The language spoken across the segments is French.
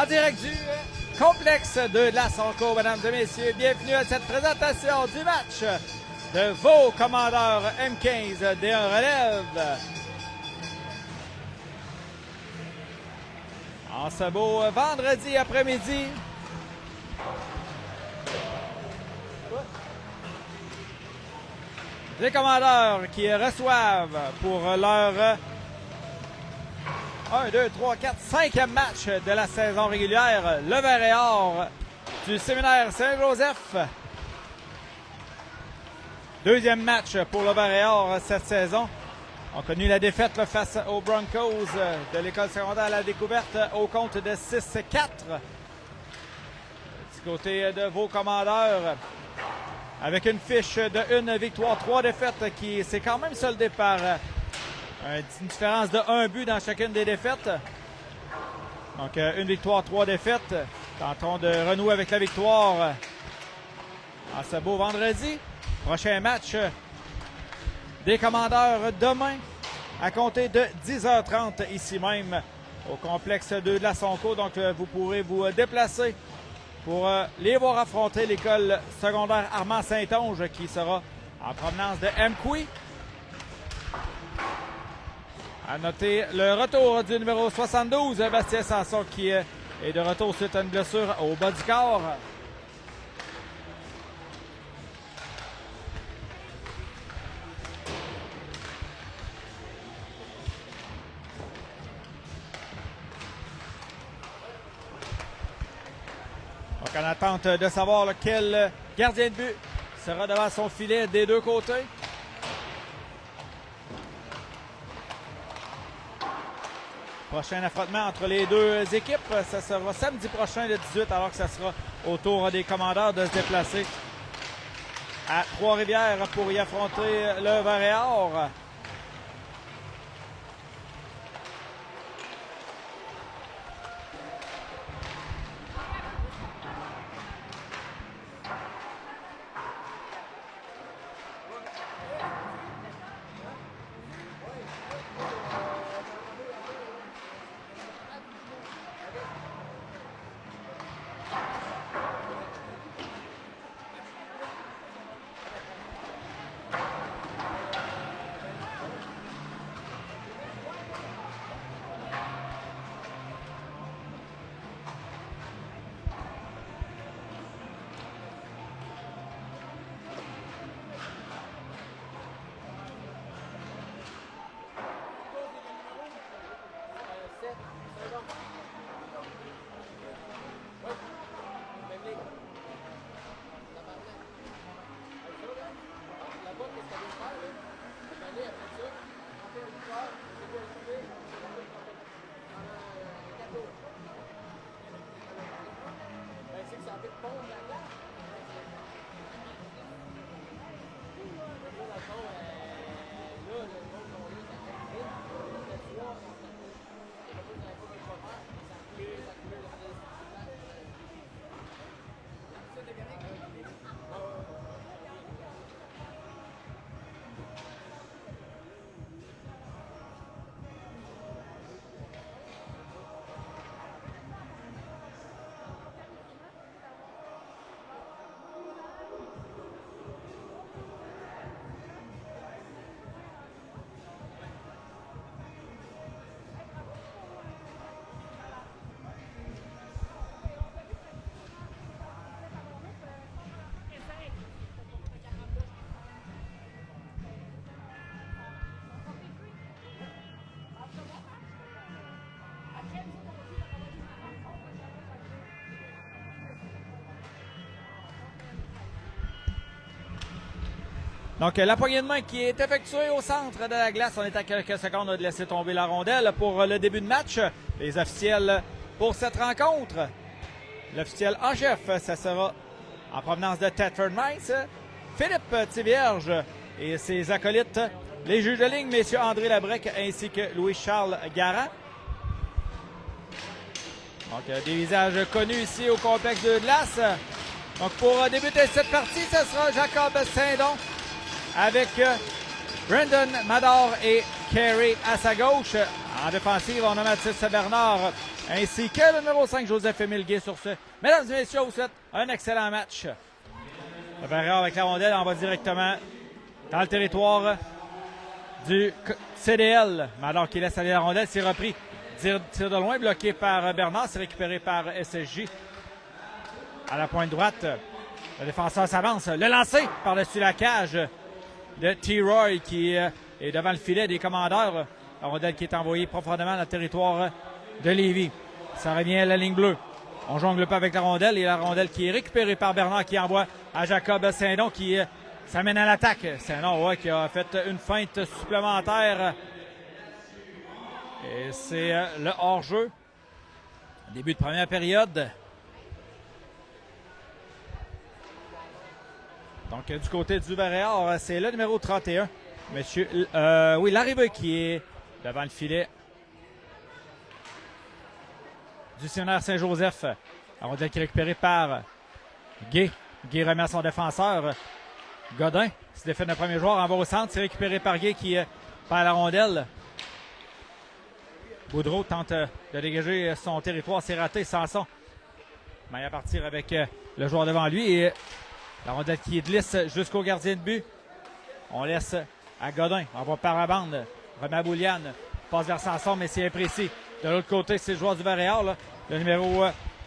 En direct du complexe de la Sonco, mesdames et messieurs, bienvenue à cette présentation du match de vos commandeurs M15 D1 Relève. En ce beau vendredi après-midi, les commandeurs qui reçoivent pour leur 1, 2, 3, 4, 5e match de la saison régulière, le Vert et Or du séminaire Saint-Joseph. Deuxième match pour le Vert et Or cette saison. On a connu la défaite face aux Broncos de l'école secondaire à la découverte au compte de 6-4. Du côté de vos commandeurs, avec une fiche de 1 victoire, 3 défaites qui s'est quand même soldée par une différence de 1 but dans chacune des défaites. Donc, 1 victoire, 3 défaites. Tentons de renouer avec la victoire en ce beau vendredi. Prochain match des commandeurs demain à compter de 10h30 ici même au complexe 2 de la Sonco. Donc, vous pourrez vous déplacer pour les voir affronter l'école secondaire Armand Saint-Onge qui sera en provenance de Mkoui. À noter le retour du numéro 72, Bastien Sanson, qui est de retour suite à une blessure au bas du corps. Donc en attente de savoir quel gardien de but sera devant son filet des deux côtés. Prochain affrontement entre les deux équipes, ça sera samedi prochain le 18, alors que ça sera au tour des commandeurs de se déplacer à Trois-Rivières pour y affronter le Vert et Or. Donc, la poignée de main qui est effectuée au centre de la glace. On est à quelques secondes de laisser tomber la rondelle pour le début de match. Les officiels pour cette rencontre. L'officiel en chef, ça sera en provenance de Thetford Mines, Philippe Thivierge et ses acolytes, les juges de ligne, messieurs André Labrec ainsi que Louis-Charles Garand. Donc, des visages connus ici au complexe de glace. Donc, pour débuter cette partie, ce sera Jacob Saint-Don avec Brandon Mador et Carey à sa gauche. En défensive, on a Mathis Bernard ainsi que le numéro 5, Joseph-Émile Guay sur ce. Mesdames et messieurs, vous souhaite un excellent match. Le Barrière avec la rondelle en va directement dans le territoire du CDL. Mais alors qu'il laisse aller la rondelle, c'est repris. Tir de loin, bloqué par Bernard, c'est récupéré par SSJ. À la pointe droite, le défenseur s'avance. Le lancer par-dessus la cage de T-Roy qui est devant le filet des commandeurs. La rondelle qui est envoyée profondément dans le territoire de Lévis. Ça revient à la ligne bleue. On jongle pas avec la rondelle et la rondelle qui est récupérée par Bernard qui envoie à Jacob Saint-Don qui s'amène à l'attaque. Saint-Don qui a fait une feinte supplémentaire. Et c'est le hors-jeu. Début de première période. Donc du côté du Barrière, c'est le numéro 31. Monsieur, l'arrivée qui est devant le filet du Séminaire Saint-Joseph. La rondelle qui est récupérée par Guay. Guay remet à son défenseur. Godin se défait d'un premier joueur, en va au centre. C'est récupéré par Guay qui perd la rondelle. Boudreau tente de dégager son territoire. C'est raté. Sanson. Mais à partir avec le joueur devant lui. Et la rondelle qui glisse jusqu'au gardien de but. On laisse à Godin. On va par la bande. Remet à Boulian. Passe vers Sanson, mais c'est imprécis. De l'autre côté, c'est le joueur du Barrière, le numéro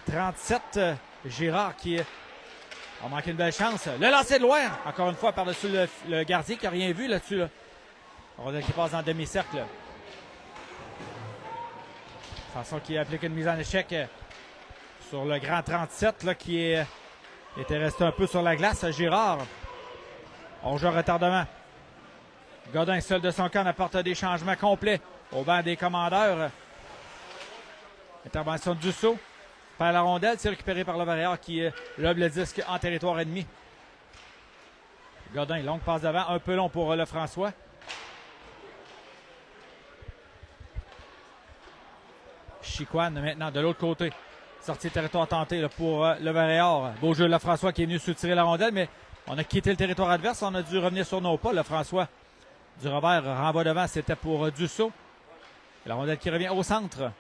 37, Girard, qui a manqué une belle chance. Le lancer de loin, encore une fois, par-dessus le gardien qui n'a rien vu là-dessus. Là. Rondelle qui passe dans le demi-cercle. Sanson qui applique une mise en échec sur le grand 37, là, qui était resté un peu sur la glace. Girard, on joue en retardement. Godin, seul de son camp, apporte des changements complets au banc des commandeurs. Intervention de Dussault. Perd la rondelle, c'est récupéré par le Barrière qui lobe le disque en territoire ennemi. Godin, longue passe devant, un peu long pour Lefrançois. Chicoine maintenant de l'autre côté. Sortie de territoire tenté là, pour le Barrière. Beau jeu de Lefrançois qui est venu soutirer la rondelle, mais on a quitté le territoire adverse. On a dû revenir sur nos pas. Lefrançois du revers renvoie devant, c'était pour Dussault. La rondelle qui revient au centre.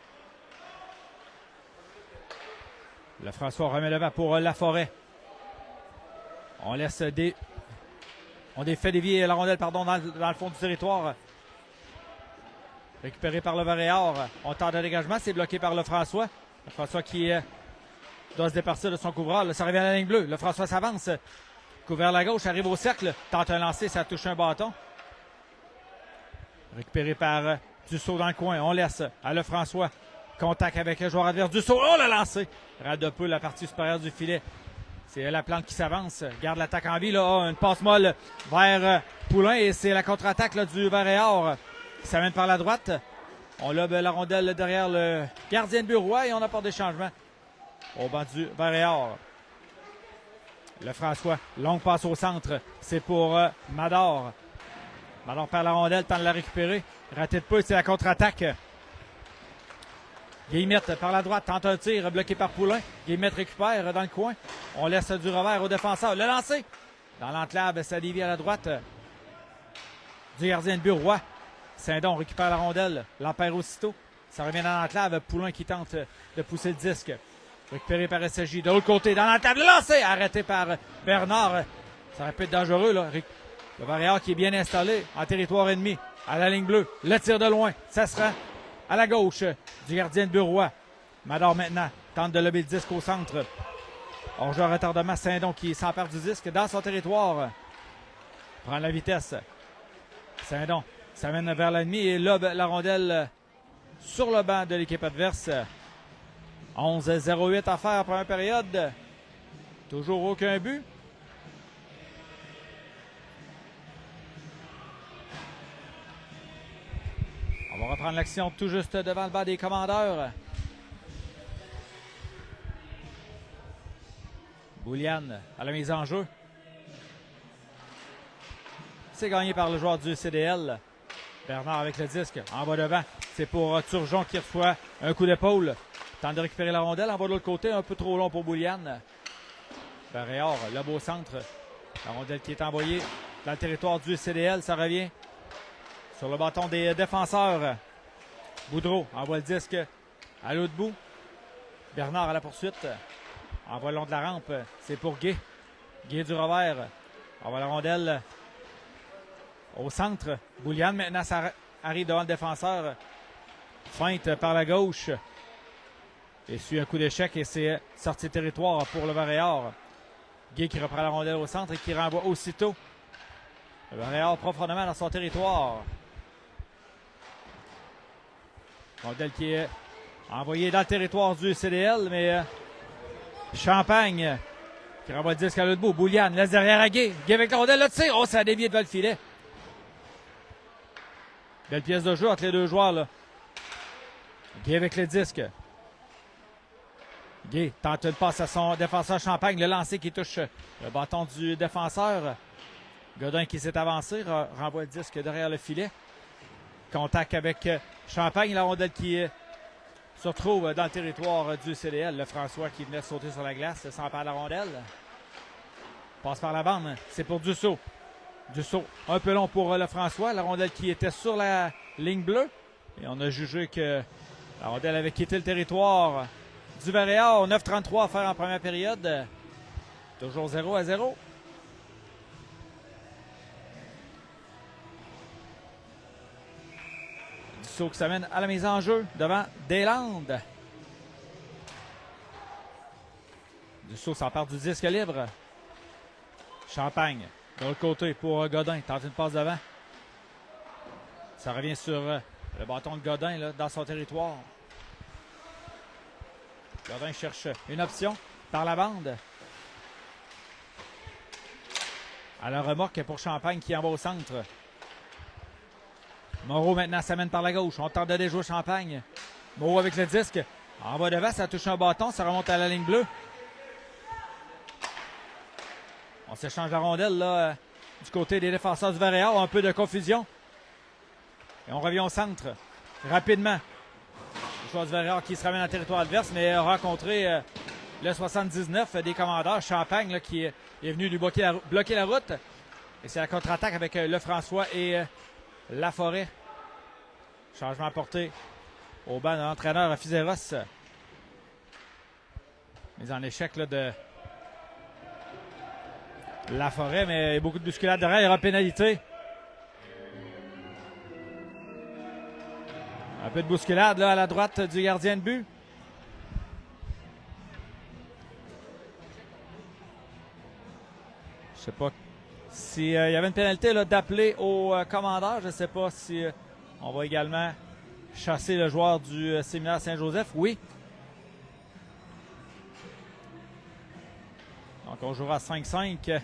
Lefrançois remet le vent pour Laforêt. On laisse on défait dévier la rondelle dans le fond du territoire. Récupéré par le Barrière. On tente un dégagement, c'est bloqué par Lefrançois. Lefrançois qui doit se départir de son couvreur. Là, ça revient à la ligne bleue. Lefrançois s'avance. Couvert à la gauche, arrive au cercle. Tente un lancer, ça touche un bâton. Récupéré par Dussault dans le coin. On laisse à Lefrançois. Contact avec le joueur adverse. Dussault, oh, le lancer! Rate de peu la partie supérieure du filet. C'est la plante qui s'avance. Garde l'attaque en vie. Là. Oh, une passe molle vers Poulain. Et c'est la contre-attaque là, du Barrière qui s'amène par la droite. On lobe la rondelle derrière le gardien de but Roy et on apporte des changements au banc du Barrière. Lefrançois, longue passe au centre. C'est pour Mador. Mador perd la rondelle, tente de la récupérer. Raté de peu, c'est la contre-attaque. Guillemette par la droite, tente un tir, bloqué par Poulain. Guillemette récupère dans le coin. On laisse du revers au défenseur. Le lancer! Dans l'enclave, ça dévie à la droite du gardien de but Roy. Saint-Don récupère la rondelle. L'empère aussitôt. Ça revient dans l'enclave. Poulain qui tente de pousser le disque. Récupéré par SSJ. De l'autre côté, dans l'enclave, le lancer! Arrêté par Bernard. Ça aurait pu être dangereux, là. Le Barrière qui est bien installé en territoire ennemi. À la ligne bleue. Le tir de loin. Ça sera à la gauche du gardien de Bureau. Mador maintenant tente de lever le disque au centre. On joue en retardement. Saint-Don qui s'empare du disque dans son territoire. Prend la vitesse. Saint-Don s'amène vers l'ennemi et lobe la rondelle sur le banc de l'équipe adverse. 11-08 à faire première période. Toujours aucun but. On va reprendre l'action tout juste devant le banc des commandeurs. Boulian à la mise en jeu. C'est gagné par le joueur du CDL. Bernard avec le disque. En bas devant. C'est pour Turgeon qui reçoit un coup d'épaule. Tente de récupérer la rondelle. En bas de l'autre côté. Un peu trop long pour Boulian. Barrière, le beau centre. La rondelle qui est envoyée dans le territoire du CDL. Ça revient sur le bâton des défenseurs. Boudreau envoie le disque à l'autre bout. Bernard à la poursuite. Envoie le long de la rampe. C'est pour Gay. Gay du revers. Envoie la rondelle au centre. Bouliane maintenant, ça arrive devant le défenseur. Feinte par la gauche. Et suit un coup d'échec et c'est sortie de territoire pour le Varéor. Gay qui reprend la rondelle au centre et qui renvoie aussitôt. Le Varéor profondément dans son territoire. Rondelle qui est envoyée dans le territoire du CDL, mais Champagne qui renvoie le disque à l'autre bout. Bouliane laisse derrière à Gay. Gay avec la rondelle, le tir. Oh, ça a dévié devant le filet. Belle pièce de jeu entre les deux joueurs, là. Gay avec le disque. Gay tente une passe à son défenseur Champagne. Le lancer qui touche le bâton du défenseur. Godin qui s'est avancé. Renvoie le disque derrière le filet. Contact avec Champagne. La rondelle qui se retrouve dans le territoire du CDL. Le François qui venait de sauter sur la glace s'empare de la rondelle. Passe par la bande. C'est pour Dussault. Dussault un peu long pour le François. La rondelle qui était sur la ligne bleue. Et on a jugé que la rondelle avait quitté le territoire du Varéor. 9:33 à faire en première période. Toujours 0-0. Dussault qui s'amène à la mise en jeu devant Deslandes. Dussault s'empare du disque libre. Champagne de l'autre côté pour Godin. Tente une passe devant. Ça revient sur le bâton de Godin là, dans son territoire. Godin cherche une option par la bande. À la remorque pour Champagne qui envoie au centre. Moreau maintenant s'amène par la gauche. On tente de déjouer Champagne. Moreau avec le disque. Envoie devant, ça touche un bâton, ça remonte à la ligne bleue. On s'échange la rondelle là, du côté des défenseurs du Varéor. Un peu de confusion. Et on revient au centre rapidement. Le joueur du Varéor qui se ramène en territoire adverse, mais a rencontré le 79 des commandeurs. Champagne là, qui est venu lui bloquer la route. Et c'est la contre-attaque avec Lefrançois et Laforêt. Changement apporté au banc de l'entraîneur Fizeros. Mise en échec là, de Laforêt, mais il y a beaucoup de bousculade derrière. Il y aura pénalité. Un peu de bousculade là, à la droite du gardien de but. Je ne sais pas s'il y avait une pénalité d'appeler au commandeur. Je ne sais pas si on va également chasser le joueur du séminaire Saint-Joseph. Oui. Donc on jouera à 5-5.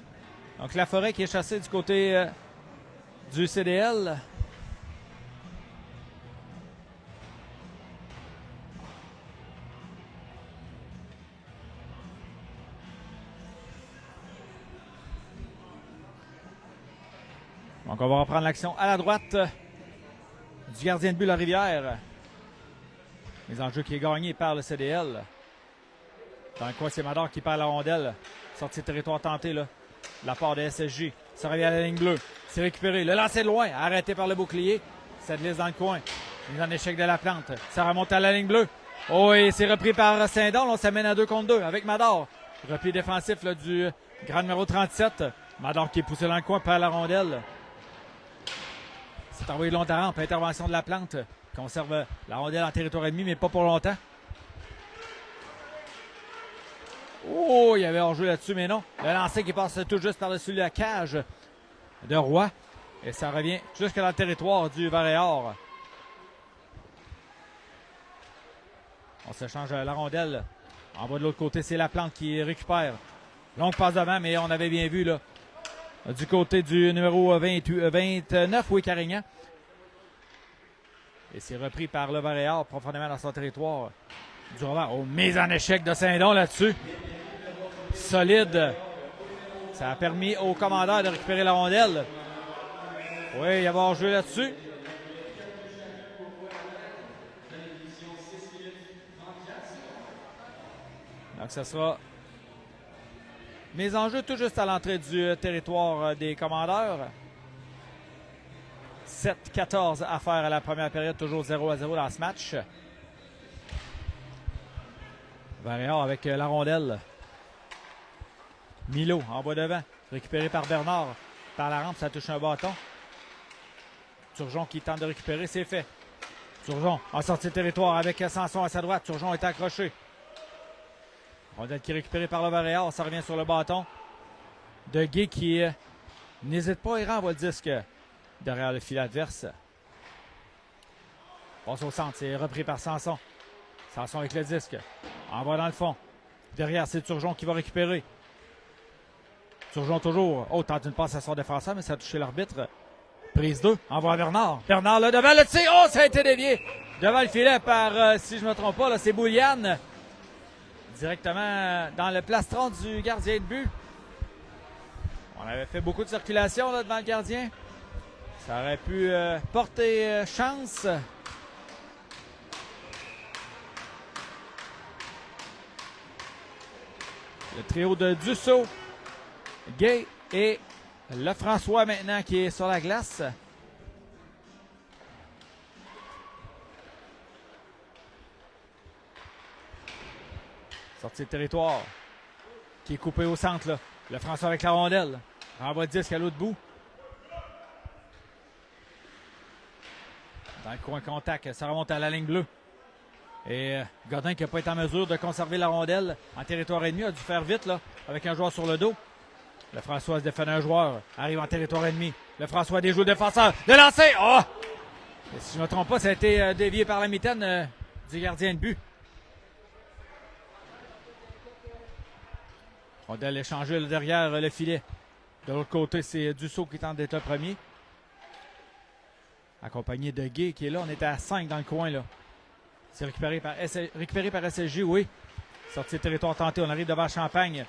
Donc Laforêt qui est chassé du côté du CDL. Donc on va reprendre l'action à la droite du gardien de but La Rivière. Les enjeux qui est gagné par le CDL. Dans le coin, c'est Mador qui perd la rondelle. Sortie de territoire tentée là. De la part de SSJ. Ça revient à la ligne bleue. C'est récupéré. Le lancer de loin. Arrêté par le bouclier. Ça glisse dans le coin. Mise en échec de la plante. Ça remonte à la ligne bleue. Oh, et c'est repris par Saint-Don. On s'amène à 2 contre 2 avec Mador. Repli défensif là, du grand numéro 37. Mador qui est poussé dans le coin perd la rondelle. C'est envoyé long de la rampe. Intervention de la plante. Conserve la rondelle en territoire ennemi, mais pas pour longtemps. Oh, il y avait hors-jeu là-dessus, mais non. Le lancer qui passe tout juste par-dessus la cage de Roy. Et ça revient jusque dans le territoire du Varéor. On s'échange la rondelle. En bas de l'autre côté, c'est la plante qui récupère. Longue passe devant, mais on avait bien vu là. Du côté du numéro 29, oui, Carignan. Et c'est repris par le Varéor profondément dans son territoire. Du revers. Oh, mise en échec de Saint-Don là-dessus. Solide. Ça a permis au commandeur de récupérer la rondelle. Oui, il y avait hors-jeu là-dessus. Donc, ça sera mise en jeu tout juste à l'entrée du territoire des commandeurs. 7-14 à faire à la première période, toujours 0-0 dans ce match. Varéard avec la rondelle. Milo en bas devant. Récupéré par Bernard. Par la rampe, ça touche un bâton. Turgeon qui tente de récupérer, c'est fait. Turgeon en sortie de territoire avec Sanson à sa droite. Turgeon est accroché. Rondelle qui est récupérée par le Varéard. Ça revient sur le bâton de Guy qui n'hésite pas et renvoie le disque derrière le filet adverse. Passe au centre, c'est repris par Sanson. Sanson avec le disque. Envoie dans le fond. Derrière, c'est Turgeon qui va récupérer. Turgeon toujours. Oh, tente une passe à son défenseur, mais ça a touché l'arbitre. Prise 2. Envoie à Bernard. Bernard là devant le tir. Oh, ça a été dévié. Devant le filet par, si je ne me trompe pas, là, c'est Bouliane. Directement dans le plastron du gardien de but. On avait fait beaucoup de circulation là, devant le gardien. Ça aurait pu porter chance. Le trio de Dussault, Gay et Lefrançois maintenant qui est sur la glace. Sortie de territoire qui est coupé au centre là. Lefrançois avec la rondelle. Renvoie le disque à l'autre bout. Dans le coin contact, ça remonte à la ligne bleue. Et Godin qui n'a pas été en mesure de conserver la rondelle en territoire ennemi, a dû faire vite là, avec un joueur sur le dos. Lefrançois se défend un joueur, arrive en territoire ennemi. Lefrançois déjoue le défenseur, le lancer! Oh! Et si je ne me trompe pas, ça a été dévié par la mitaine du gardien de but. Rondelle échangée derrière le filet. De l'autre côté, c'est Dussault qui tente d'être le premier. Accompagné de Gay qui est là. On était à 5 dans le coin là. C'est récupéré par SSJ, oui. Sortie de territoire tentée. On arrive devant Champagne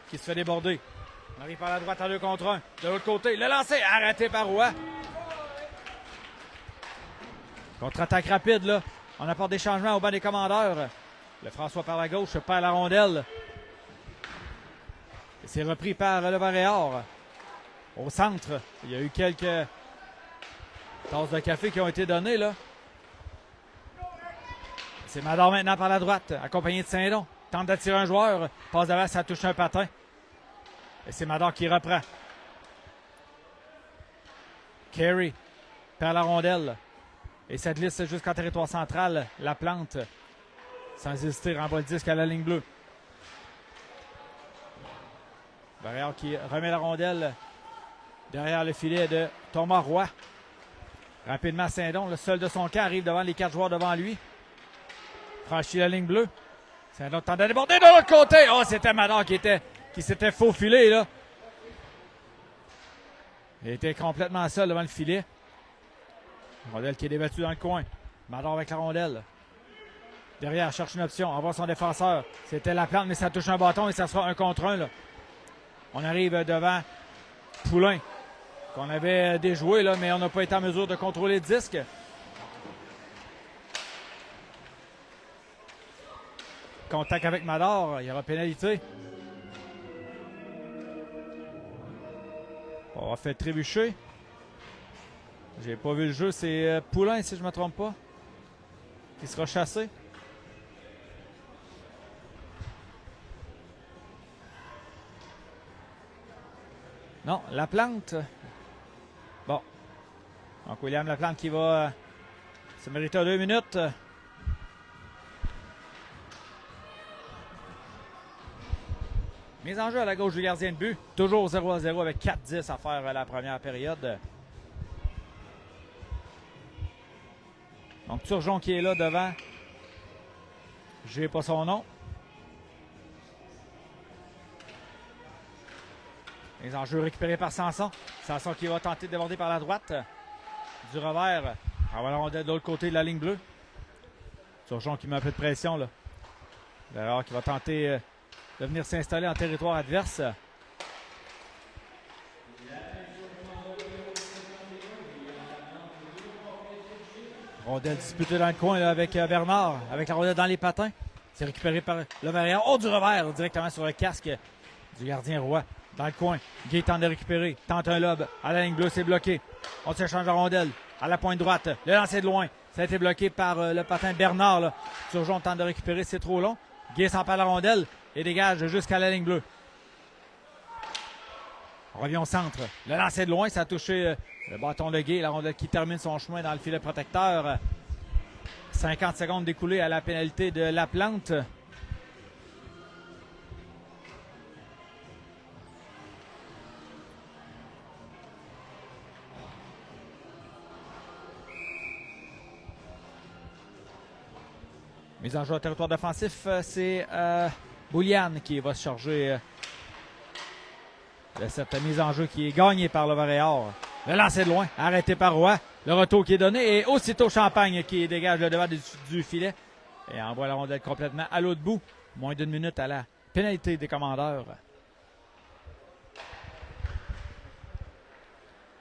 qui se fait déborder. On arrive par la droite en 2 contre 1. De l'autre côté, le lancer arrêté par Roy. Contre-attaque rapide, là. On apporte des changements au banc des commandeurs. Le François par la gauche perd la rondelle. Et c'est repris par le Varéard. Au centre, il y a eu quelques tasses de café qui ont été données, là. C'est Mador maintenant par la droite, accompagné de Saint-Don. Tente d'attirer un joueur. Passe devant, ça touche un patin. Et c'est Mador qui reprend. Carey perd la rondelle. Et ça glisse jusqu'en territoire central. La plante, sans hésiter, renvoie le disque à la ligne bleue. Barrière qui remet la rondelle derrière le filet de Thomas Roy. Rapidement, Saint-Don, le seul de son camp, arrive devant les 4 joueurs devant lui. Franchit la ligne bleue. Saint-Don tente de déborder de l'autre côté. Oh, c'était Mador qui s'était faufilé, là. Il était complètement seul devant le filet. Rondelle qui est débattue dans le coin. Mador avec la rondelle. Derrière, cherche une option. Envoie son défenseur. C'était la plante, mais ça touche un bâton et ça sera 1 contre 1, là. On arrive devant Poulain, qu'on avait déjoué, là, mais on n'a pas été en mesure de contrôler le disque. Contact avec Mador, il y aura pénalité. On va faire trébucher. J'ai pas vu le jeu, c'est Poulain, si je ne me trompe pas, qui sera chassé. Non, Laplante. Bon. Donc, William Laplante qui va se mériter 2 minutes. Mise en jeu à la gauche du gardien de but. Toujours 0-0 avec 4-10 à faire la première période. Donc, Turgeon qui est là devant. J'ai pas son nom. Les enjeux récupérés par Sanson. Sanson qui va tenter de déborder par la droite. Du revers. On va la rondelle de l'autre côté de la ligne bleue. Turgeon qui met un peu de pression, là. D'ailleurs, qui va tenter de venir s'installer en territoire adverse. Rondelle disputée dans le coin là, avec Bernard. Avec la rondelle dans les patins. C'est récupéré par le Varéard. Oh, du revers directement sur le casque du gardien Roy. Dans le coin, Guy tente de récupérer, tente un lob, à la ligne bleue, c'est bloqué. On s'échange la rondelle, à la pointe droite, le lancer de loin, ça a été bloqué par le patin de Bernard. Là. Turgeon tente de récupérer, c'est trop long. Gay s'empare la rondelle et dégage jusqu'à la ligne bleue. On revient au centre. Le lancer de loin, ça a touché le bâton de Gay. La rondelle qui termine son chemin dans le filet protecteur. 50 secondes découlées à la pénalité de Laplante. Mise en jeu au territoire défensif, c'est Boulian qui va se charger de cette mise en jeu qui est gagnée par le Varéor. Le lancer de loin, arrêté par Roy. Le retour qui est donné et aussitôt Champagne qui dégage le devant du filet et envoie la rondelle complètement à l'autre bout. Moins d'une minute à la pénalité des commandeurs.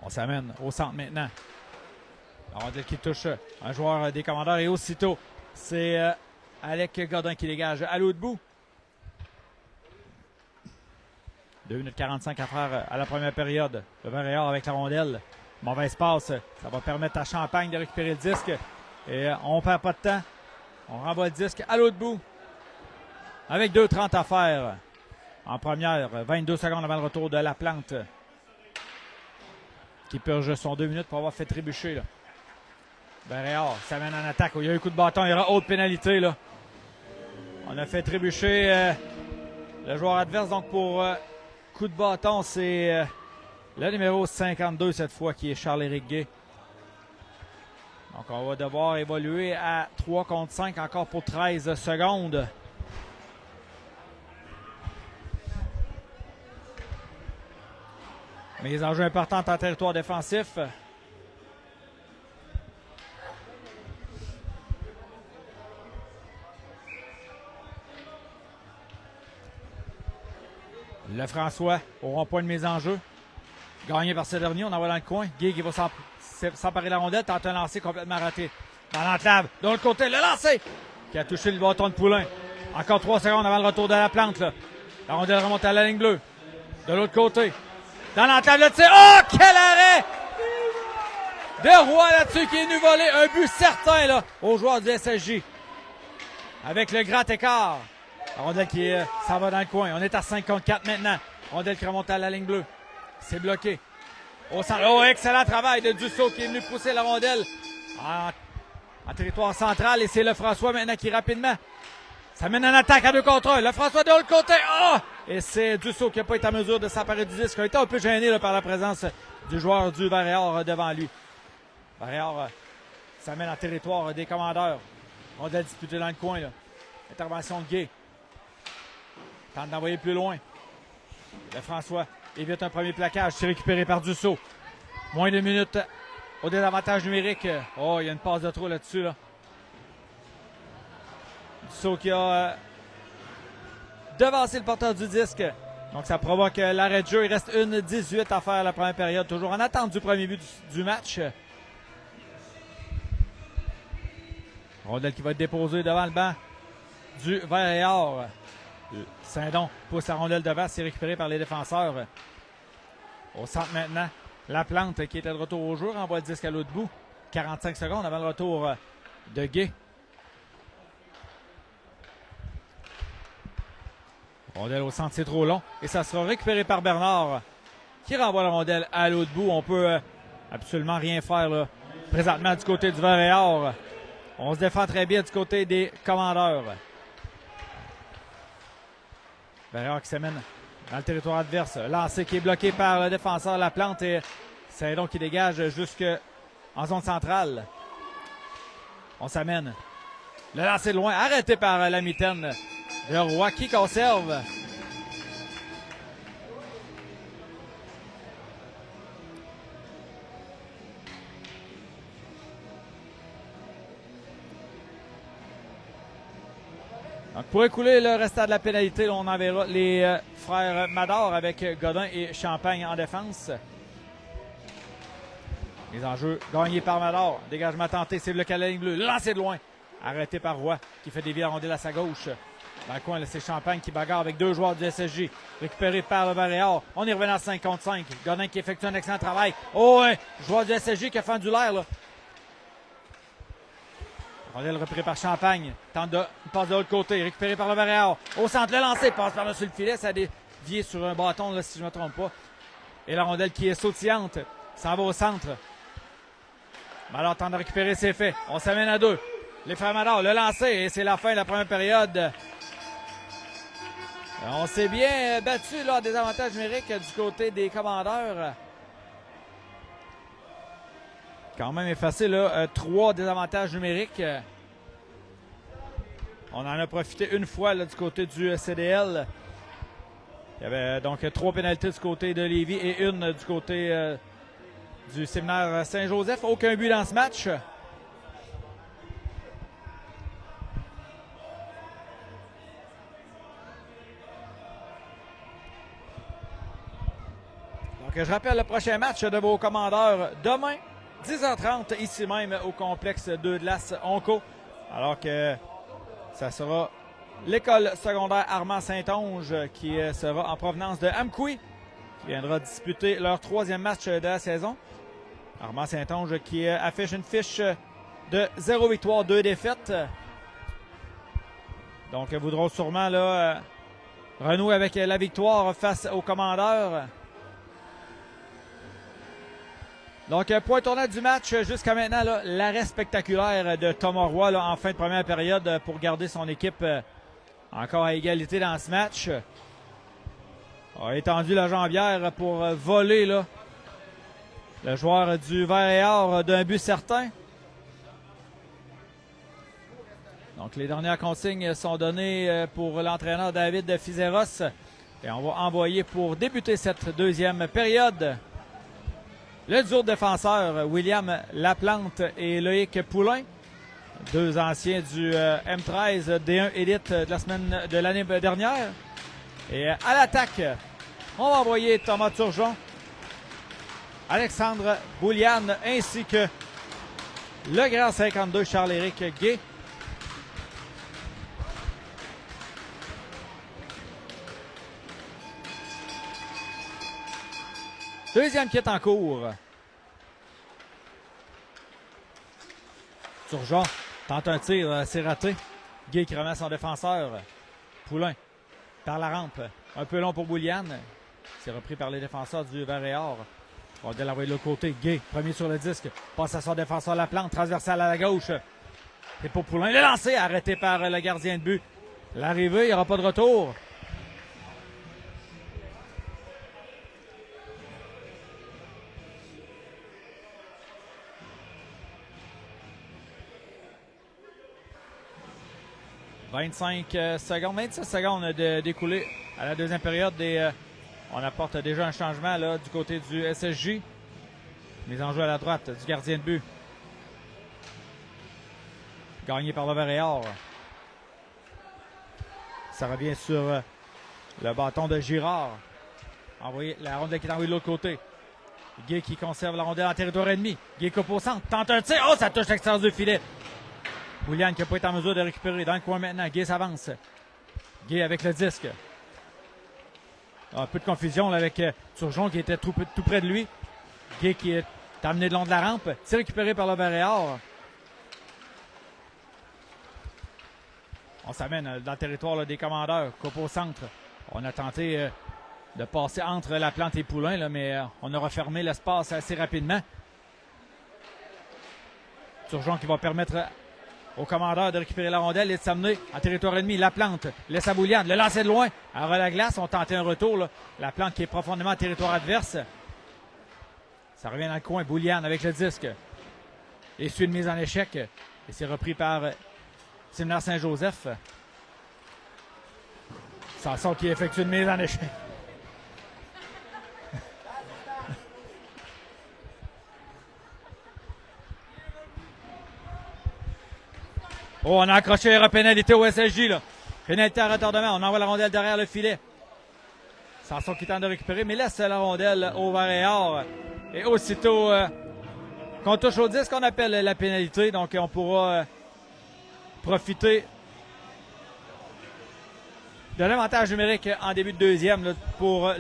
On s'amène au centre maintenant. La rondelle qui touche un joueur des commandeurs et aussitôt c'est Alec Godin qui dégage à l'autre bout. 2 minutes 45 à faire à la première période. Le Varéor avec la rondelle. Mauvaise passe. Ça va permettre à Champagne de récupérer le disque. Et on ne perd pas de temps. On renvoie le disque à l'autre bout. Avec 2:30 à faire. En première, 22 secondes avant le retour de Laplante. Qui purge son 2 minutes pour avoir fait trébucher. Là. Varéor s'amène en attaque. Il y a eu un coup de bâton. Il y aura haute pénalité. Là. On a fait trébucher le joueur adverse. Donc pour coup de bâton, c'est le numéro 52 cette fois qui est Charles-Éric Gay. Donc on va devoir évoluer à 3 contre 5 encore pour 13 secondes. Mais les enjeux importants en territoire défensif. Le François au rond-point de mise en jeu. Gagné par ce dernier, on envoie dans le coin. Guy qui va s'emparer de la rondelle, tente un lancer complètement raté. Dans l'enclave, de l'autre côté, le lancer qui a touché le bâton de Poulain. Encore 3 secondes avant le retour de Laplante. Là. La rondelle remonte à la ligne bleue. De l'autre côté, dans l'enclave, le tir. Oh, quel arrêt de Roy là-dessus qui est venu voler un but certain là, aux joueurs du SSJ. Avec le grand écart. La rondelle qui s'en va dans le coin. On est à 5 contre 4 maintenant. Rondelle qui remonte à la ligne bleue. C'est bloqué. Au centre. Oh, excellent travail de Dussault qui est venu pousser la rondelle en territoire central. Et c'est le François maintenant qui rapidement ça mène en attaque à 2 contre 1. Le François de l'autre côté. Oh! Et c'est Dussault qui n'a pas été en mesure de s'emparer du disque. Il a été un peu gêné là, par la présence du joueur du Varéor devant lui. Varéor s'amène en territoire des commandeurs. Rondelle disputée dans le coin. Là. Intervention de Gay. Tente d'envoyer plus loin. Le François évite un premier plaquage. C'est récupéré par Dussault. Moins de minutes au désavantage numérique. Oh, il y a une passe de trop là-dessus. Là. Dussault qui a devancé le porteur du disque. Donc ça provoque l'arrêt de jeu. Il reste 1:18 à faire la première période. Toujours en attente du premier but du match. Rondelle qui va être déposée devant le banc du Varéor. Saint-Don pousse la rondelle devant, c'est récupéré par les défenseurs. Au centre maintenant, Laplante qui était de retour au jeu, envoie le disque à l'autre bout. 45 secondes avant le retour de Gay. Rondelle au centre, c'est trop long. Et ça sera récupéré par Bernard qui renvoie la rondelle à l'autre bout. On peut absolument rien faire là, présentement du côté du Varéor. On se défend très bien du côté des commandeurs. Varéor qui s'amène dans le territoire adverse. Lancé qui est bloqué par le défenseur Laplante et Saint-Don qui dégage jusque en zone centrale. On s'amène. Le lancer de loin, arrêté par la mitaine de Roy qui conserve. Donc pour écouler le restant de la pénalité, on enverra les frères Mador avec Godin et Champagne en défense. Les enjeux gagnés par Mador. Dégagement tenté, c'est bloqué à la ligne bleue. Lancé de loin. Arrêté par Roy qui fait dévier la rondelle à sa gauche. Dans le coin, c'est Champagne qui bagarre avec 2 joueurs du SSJ. Récupéré par le Varéor. On est revenu à 5 contre 5. Godin qui effectue un excellent travail. Oh, un joueur du SSJ qui a fendu l'air là. Rondelle repris par Champagne. Tente de passe de l'autre côté. Récupéré par le Varéor. Au centre, le lancer. Passe par-dessus le filet. Ça a dévié sur un bâton, là, si je ne me trompe pas. Et la rondelle qui est sautillante. S'en va au centre. Malheur tente de récupérer, c'est fait. On s'amène à 2. Les frères Mador, le lancer. Et c'est la fin de la première période. On s'est bien battu là, des avantages numériques du côté des commandeurs. Quand même effacé là, 3 désavantages numériques. On en a profité une fois là, du côté du CDL. Il y avait donc 3 pénalités du côté de Lévis et une du côté du séminaire Saint-Joseph. Aucun but dans ce match. Donc je rappelle le prochain match de vos commandeurs demain. 10h30 ici même au complexe 2 de l'As Onco. Alors que ça sera l'école secondaire Armand Saint-Onge qui sera en provenance de Amqui, qui viendra disputer leur 3e match de la saison. Armand Saint-Onge qui affiche une fiche de 0 victoire, 2 défaites. Donc voudront sûrement là, renouer avec la victoire face aux commandeurs. Donc, point tournant du match jusqu'à maintenant, là, l'arrêt spectaculaire de Thomas Roy là, en fin de première période pour garder son équipe encore à égalité dans ce match. A étendu la jambière pour voler là, le joueur du Vert et Or d'un but certain. Donc, les dernières consignes sont données pour l'entraîneur David Fizeros. Et on va envoyer pour débuter cette deuxième période le duo de défenseurs, William Laplante et Loïc Poulain, 2 anciens du M13 D1 Elite de l'année dernière. Et à l'attaque, on va envoyer Thomas Turgeon, Alexandre Boulian ainsi que le grand 52 Charles-Éric Gay. Deuxième qui est en cours. Turgeon tente un tir, c'est raté. Gay qui remet son défenseur. Poulain par la rampe. Un peu long pour Boulian. C'est repris par les défenseurs du Vert et Or. On va l'envoyer de l'autre côté. Gay, premier sur le disque. Passe à son défenseur Laplante, transversale à la gauche. Et pour Poulain, le lancer, arrêté par le gardien de but. L'arrivée, il n'y aura pas de retour. « 26 secondes d'écoulé à la deuxième période. On apporte déjà un changement là, du côté du SSJ. Mise en jeu à la droite du gardien de but. Gagné par le Vert et Or. Ça revient sur le bâton de Girard. La rondelle qui est envoyée de l'autre côté. Gay qui conserve la rondelle en territoire ennemi. Gay coupe au centre, tente un tir. Oh, ça touche l'extérieur du filet. Boulian qui n'a pas été en mesure de récupérer dans le coin maintenant. Gay s'avance. Gay avec le disque. Un peu de confusion là, avec Turgeon qui était tout près de lui. Gay qui est amené de long de la rampe. C'est récupéré par le Vert et Or. On s'amène dans le territoire là, des commandeurs. Coupe au centre. On a tenté de passer entre Laplante et Poulain, là, mais on a refermé l'espace assez rapidement. Turgeon qui va permettre au commandeur de récupérer la rondelle et de s'amener en territoire ennemi. Laplante laisse à Boulian, le lancer de loin. À la glace, on tentait un retour. Là. Laplante qui est profondément en territoire adverse. Ça revient dans le coin. Boulian avec le disque. Et suit une mise en échec. Et c'est repris par Séminaire Saint-Joseph. Sanson qui effectue une mise en échec. Oh, on a accroché la pénalité au SSJ. Là. Pénalité à retardement. On envoie la rondelle derrière le filet. Sanson qui tente de récupérer, mais laisse la rondelle au Vert et Or. Et aussitôt qu'on touche au disque, on appelle la pénalité. Donc, on pourra profiter de l'avantage numérique en début de deuxième là, pour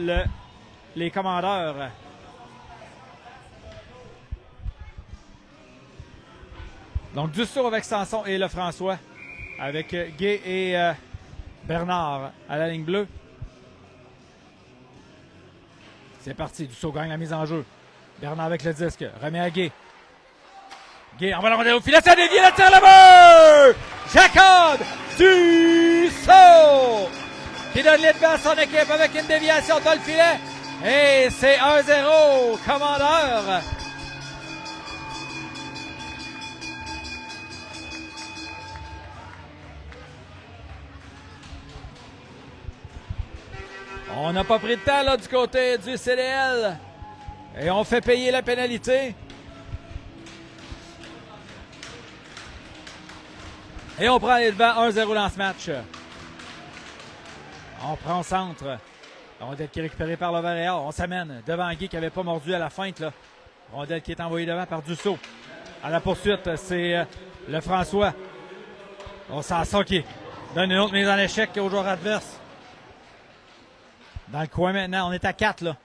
les commandeurs. Donc, Dussault avec Sanson et Lefrançois, avec Gay et Bernard à la ligne bleue. C'est parti. Dussault gagne la mise en jeu. Bernard avec le disque. Remet à Gay. Gay envoie la rondelle au filet. Ça dévie. La tire le but! Jacob Dussault qui donne les devants à son équipe avec une déviation dans le filet. Et c'est 1-0. Commandeur. On n'a pas pris de temps là du côté du CDL. Et on fait payer la pénalité. Et on prend les devants 1-0 dans ce match. On prend au centre. Rondelle qui est récupérée par Lauvergnat. On s'amène devant Guy qui n'avait pas mordu à la feinte. Là. Rondelle qui est envoyée devant par Dussault. À la poursuite, c'est Lefrançois. On s'en sort qui donne une autre mise en échec au joueur adverse. Dans le coin maintenant, on est à 4 là.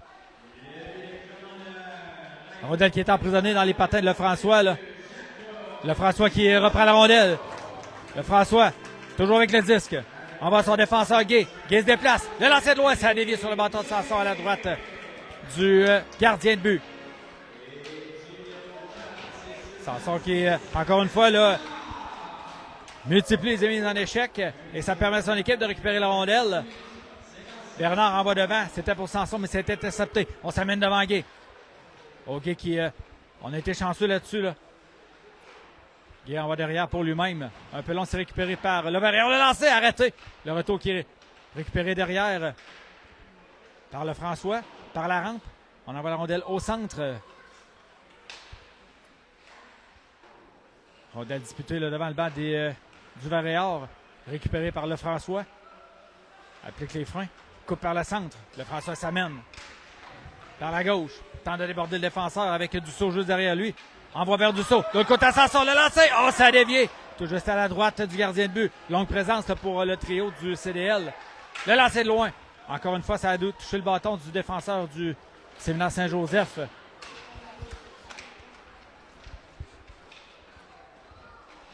Rondelle qui est emprisonné dans les patins de Lefrançois. Là. Lefrançois qui reprend la rondelle. Lefrançois, toujours avec le disque. On va son défenseur Gay. Gay se déplace. Le lancer de loin, ça a dévié sur le bâton de Sanson à la droite du gardien de but. Sanson qui, encore une fois, là, multiplie les mises en échec et ça permet à son équipe de récupérer la rondelle. Bernard envoie devant. C'était pour Sanson, mais c'était intercepté. On s'amène devant Gay. Gay qui... on a été chanceux là-dessus, là. Gay envoie derrière pour lui-même. Un peu long, c'est récupéré par Lauvergnat. On l'a lancé, arrêté. Le retour qui est récupéré derrière par Lefrançois, par la rampe. On envoie la rondelle au centre. Rondelle disputée là, devant le banc du Varéor. Récupéré par Lefrançois. Applique les freins. Coupe par le centre. Lefrançois s'amène. Par la gauche. Tente de déborder le défenseur avec Dussault juste derrière lui. Envoie vers Dussault. De l'autre côté à Sanson. Le lancer. Oh, ça a dévié. Tout juste à la droite du gardien de but. Longue présence là, pour le trio du CDL. Le lancer de loin. Encore une fois, ça a touché le bâton du défenseur du Séminaire Saint-Joseph.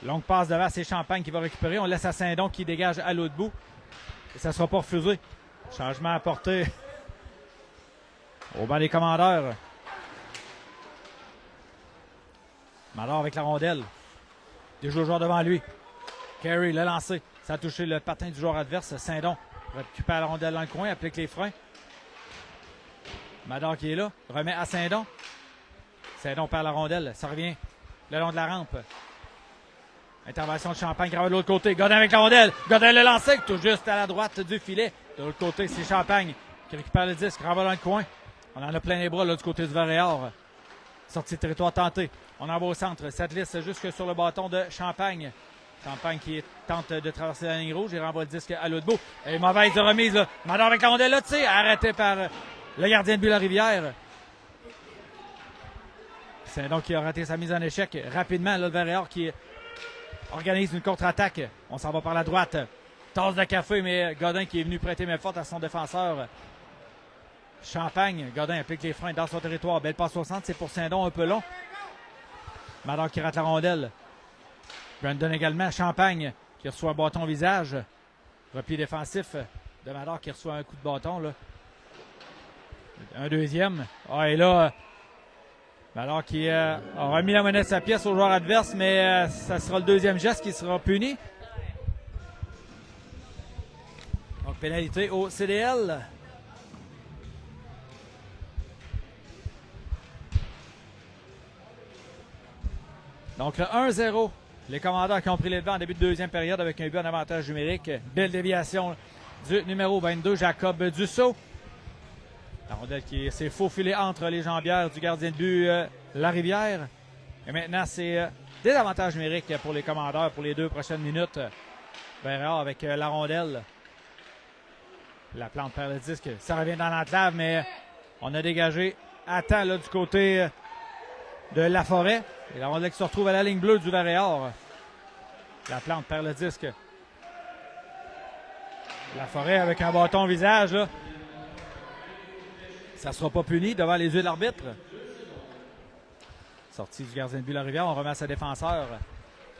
Longue passe devant, c'est Champagne qui va récupérer. On laisse à Saint-Don qui dégage à l'autre bout. Et ça ne sera pas refusé. Changement apporté au banc des commandeurs. Mador avec la rondelle. Des joueurs devant lui. Carey l'a lancé. Ça a touché le patin du joueur adverse. Saint-Don récupère la rondelle dans le coin, applique les freins. Mador qui est là. Remet à Saint-Don. Saint-Don perd la rondelle. Ça revient le long de la rampe. Intervention de Champagne qui va de l'autre côté. Godin avec la rondelle. Godin le lancé, tout juste à la droite du filet. De l'autre côté, c'est Champagne qui récupère le disque, renvoie dans le coin. On en a plein les bras là, du côté du Varéor. Sortie de territoire tentée. On envoie au centre. Ça glisse jusque sur le bâton de Champagne. Champagne qui tente de traverser la ligne rouge et renvoie le disque à l'autre bout. Et mauvaise remise. Là. Mador avec la rondelle là, tu sais, arrêté par le gardien de but La Rivière. C'est donc qui a raté sa mise en échec rapidement. Là, le Varéor qui organise une contre-attaque. On s'en va par la droite. Tasse de café, mais Godin qui est venu prêter main forte à son défenseur. Champagne. Godin applique les freins dans son territoire. Belle passe au centre. C'est pour Saint-Don un peu long. Mador qui rate la rondelle. Brandon également. Champagne qui reçoit un bâton au visage. Repli défensif de Mador qui reçoit un coup de bâton. Là. Un deuxième. Ah, et là... Alors qui a remis la monnaie de sa pièce au joueur adverse, mais ça sera le deuxième geste qui sera puni. Donc pénalité au CDL. Donc le 1-0. Les commandeurs qui ont pris les devants en début de deuxième période avec un but en avantage numérique. Belle déviation du numéro 22, Jacob Dussault. La rondelle qui s'est faufilée entre les jambières du gardien de but La Rivière. Et maintenant, c'est des avantages numériques pour les commandeurs pour les 2 prochaines minutes. Bérard avec la rondelle. La plante perd le disque. Ça revient dans l'enclave, mais on a dégagé à temps là, du côté de La Forêt. Et la rondelle qui se retrouve à la ligne bleue du Varéor. La plante perd le disque. La Forêt avec un bâton au visage, là. Ça ne sera pas puni devant les yeux de l'arbitre. Sortie du gardien de but La Rivière. On remet à sa défenseur.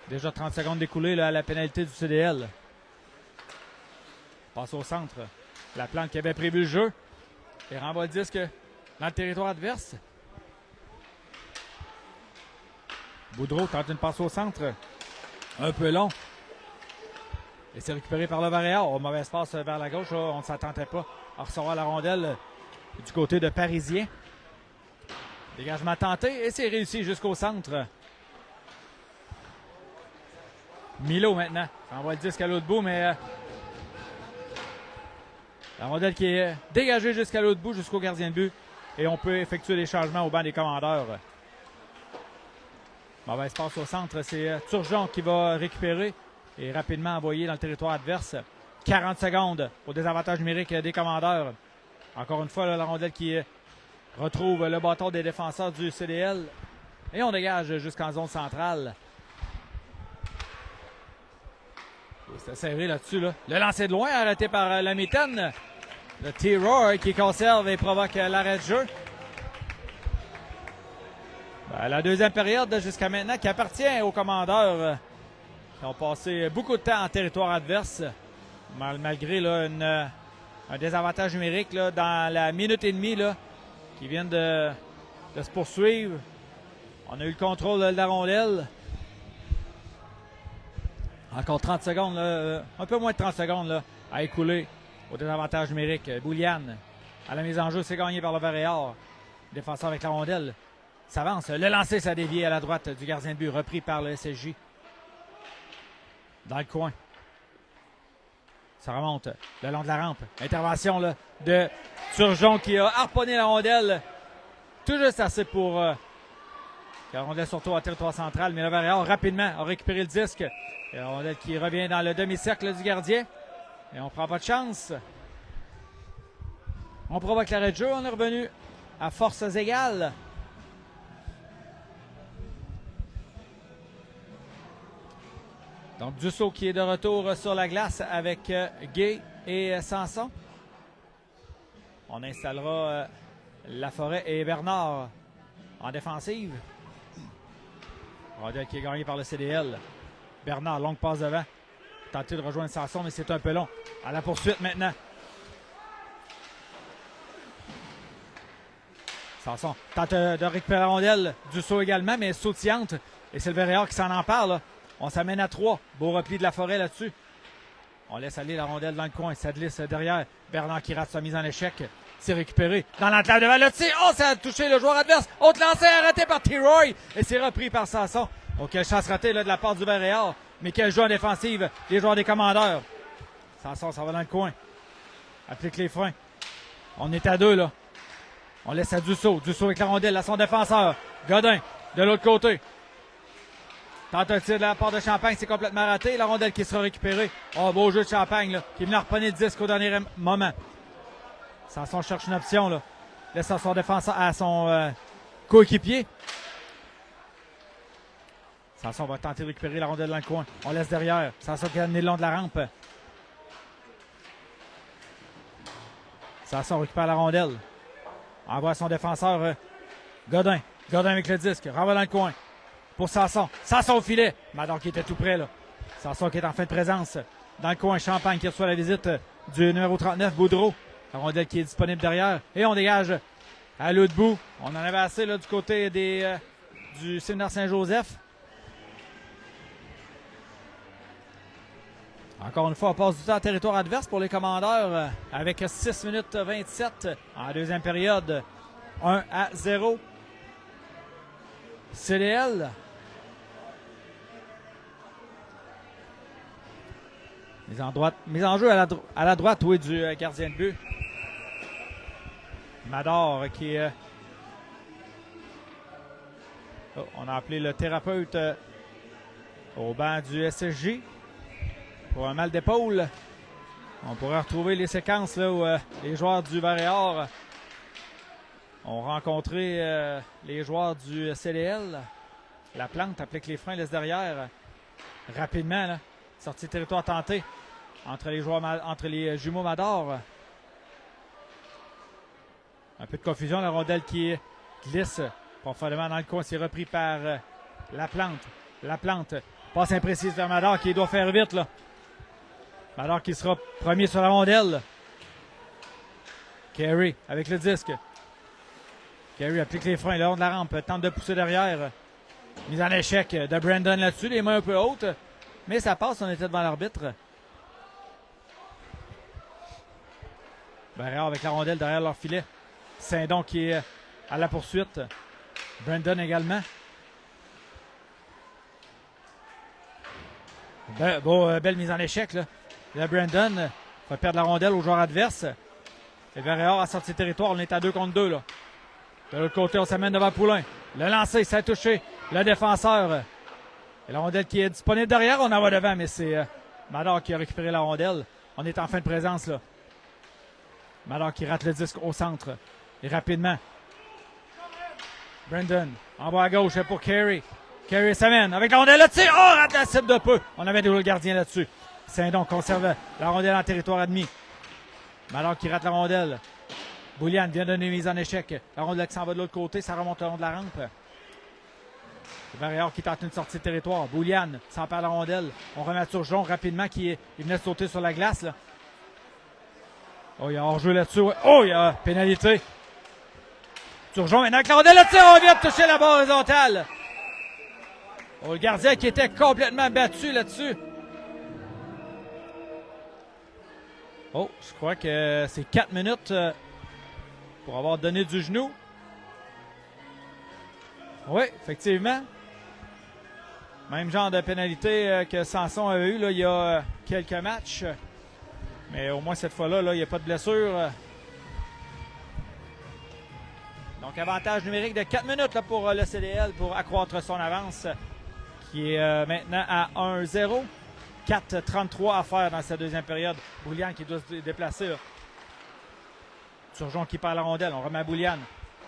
Déjà 30 secondes découlées là, à la pénalité du CDL. Passe au centre. La plante qui avait prévu le jeu. Et renvoie le disque dans le territoire adverse. Boudreau tente une passe au centre. Un peu long. Et c'est récupéré par le Varéor. Au mauvais espace vers la gauche. Là, on ne s'attendait pas à recevoir la rondelle du côté de Parisien. Dégagement tenté et c'est réussi jusqu'au centre. Milo maintenant. Ça envoie le disque à l'autre bout, mais la rondelle qui est dégagée jusqu'à l'autre bout, jusqu'au gardien de but. Et on peut effectuer des changements au banc des commandeurs. Mauvais espace au centre. C'est Turgeon qui va récupérer et rapidement envoyer dans le territoire adverse. 40 secondes au désavantage numérique des commandeurs. Encore une fois, là, la rondelle qui retrouve le bâton des défenseurs du CDL. Et on dégage jusqu'en zone centrale. C'est serré là-dessus. Là. Le lancer de loin arrêté par la mitaine. Le T-Roy qui conserve et provoque l'arrêt de jeu. Ben, la deuxième période jusqu'à maintenant qui appartient aux commandeurs qui ont passé beaucoup de temps en territoire adverse. Malgré là, un désavantage numérique là, dans la minute et demie là, qui vient de se poursuivre. On a eu le contrôle de la rondelle. Encore 30 secondes, là, un peu moins de 30 secondes là, à écouler au désavantage numérique. Boulian, à la mise en jeu, c'est gagné par le Varéor. Défenseur avec la rondelle. S'avance. Le lancer, ça dévié à la droite du gardien de but, repris par le SSJ. Dans le coin. Ça remonte le long de la rampe. Intervention là, de Turgeon qui a harponné la rondelle. Tout juste assez pour que la rondelle surtout au territoire central. Mais le Varéor rapidement a récupéré le disque. Et la rondelle qui revient dans le demi-cercle du gardien. Et on prend pas de chance. On provoque l'arrêt de jeu. On est revenu à forces égales. Donc Dussault qui est de retour sur la glace avec Gay et Sanson. On installera Laforêt et Bernard en défensive. Rondelle qui est gagné par le CDL. Bernard, longue passe devant. Tenté de rejoindre Sanson, mais c'est un peu long. À la poursuite maintenant. Sanson tente de récupérer la rondelle. Dussault également, mais sautillante. Et c'est le Varéor qui s'en empare là. On s'amène à 3. Beau repli de Laforêt là-dessus. On laisse aller la rondelle dans le coin. Ça glisse derrière. Bernard qui rate sa mise en échec. C'est récupéré dans l'enclave devant le tir. Oh, ça a touché le joueur adverse. Autre lancer arrêté par T-Roy. Et c'est repris par Sanson. Oh, quelle chance ratée là, de la part du Varéor. Mais quel jeu en défensive. Les joueurs des commandeurs. Sanson, ça va dans le coin. Applique les freins. On est à 2 là. On laisse à Dussault. Dussault avec la rondelle à son défenseur. Godin de l'autre côté. Tente un tir de la part de Champagne, c'est complètement raté. La rondelle qui sera récupérée. Oh, beau jeu de Champagne, là, qui vient reprendre le disque au dernier moment. Sanson cherche une option, là. Laisse à son défenseur, à son coéquipier. Sanson va tenter de récupérer la rondelle dans le coin. On laisse derrière. Sanson qui a amené le long de la rampe. Sanson récupère la rondelle. Envoie son défenseur Godin. Godin avec le disque. Renvoie dans le coin. Pour Sanson. Sanson au filet. Madon qui était tout près, là. Sanson qui est en fin de présence. Dans le coin, Champagne qui reçoit la visite du numéro 39, Boudreau. La rondelle qui est disponible derrière. Et on dégage à l'autre bout. On en avait assez là, du côté du séminaire Saint-Joseph. Encore une fois, on passe du temps en territoire adverse pour les commandeurs avec 6 minutes 27 en deuxième période. 1-0. CDL. Mise en jeu à la droite, oui, du gardien de but. Mador qui est... Oh, on a appelé le thérapeute au banc du SSJ pour un mal d'épaule. On pourrait retrouver les séquences là, où les joueurs du Varéor ont rencontré les joueurs du CDL. La plante applique les freins, laisse derrière. Rapidement, là, sortie de territoire tentée entre les jumeaux Mador. Un peu de confusion, la rondelle qui glisse profondément dans le coin. C'est repris par la plante. La plante Passe imprécise vers Madar qui doit faire vite. Là. Madar qui sera premier sur la rondelle. Carey avec le disque. Carey applique les freins le long de la rampe. Tente de pousser derrière. Mise en échec de Brandon là-dessus. Les mains un peu hautes. Mais ça passe, on était devant l'arbitre. Barrière avec la rondelle derrière leur filet. Saint-Don qui est à la poursuite. Brandon également. Belle mise en échec. Là. Brandon va perdre la rondelle au joueur adverse. Et Barrière a sorti territoire. On est à 2 contre 2. Là. De l'autre côté, on s'amène devant Poulain. Le lancer, ça a touché le défenseur. Et la rondelle qui est disponible derrière, on en va devant, mais c'est Madar qui a récupéré la rondelle. On est en fin de présence. Là. Madar qui rate le disque au centre. Et rapidement. Brandon, en bas à gauche pour Carey. Carey s'amène avec la rondelle, le tir. Oh, rate la cible de peu. On avait le gardien là-dessus. Saint-Don conserve la rondelle en territoire admis. Madar qui rate la rondelle. Boulian vient de donner une mise en échec. La rondelle qui s'en va de l'autre côté, ça remonte le long de la rampe. Barrière qui tente une sortie de territoire. Boulian s'empare la rondelle. On remet à Turgeon rapidement il venait de sauter sur la glace. Là. Oh, il y a hors-jeu là-dessus. Ouais. Oh, il y a pénalité. Turgeon maintenant avec la rondelle, le tir, on vient de toucher la barre horizontale. Oh, le gardien qui était complètement battu là-dessus. Oh, je crois que c'est 4 minutes pour avoir donné du genou. Oui, effectivement. Même genre de pénalité que Samson avait eu là, il y a quelques matchs. Mais au moins cette fois-là, il n'y a pas de blessure. Donc avantage numérique de 4 minutes là, pour le CDL pour accroître son avance qui est maintenant à 1-0. 4-33 à faire dans sa deuxième période. Boulian qui doit se déplacer. Là. Turgeon qui perd la rondelle. On remet à Boulian.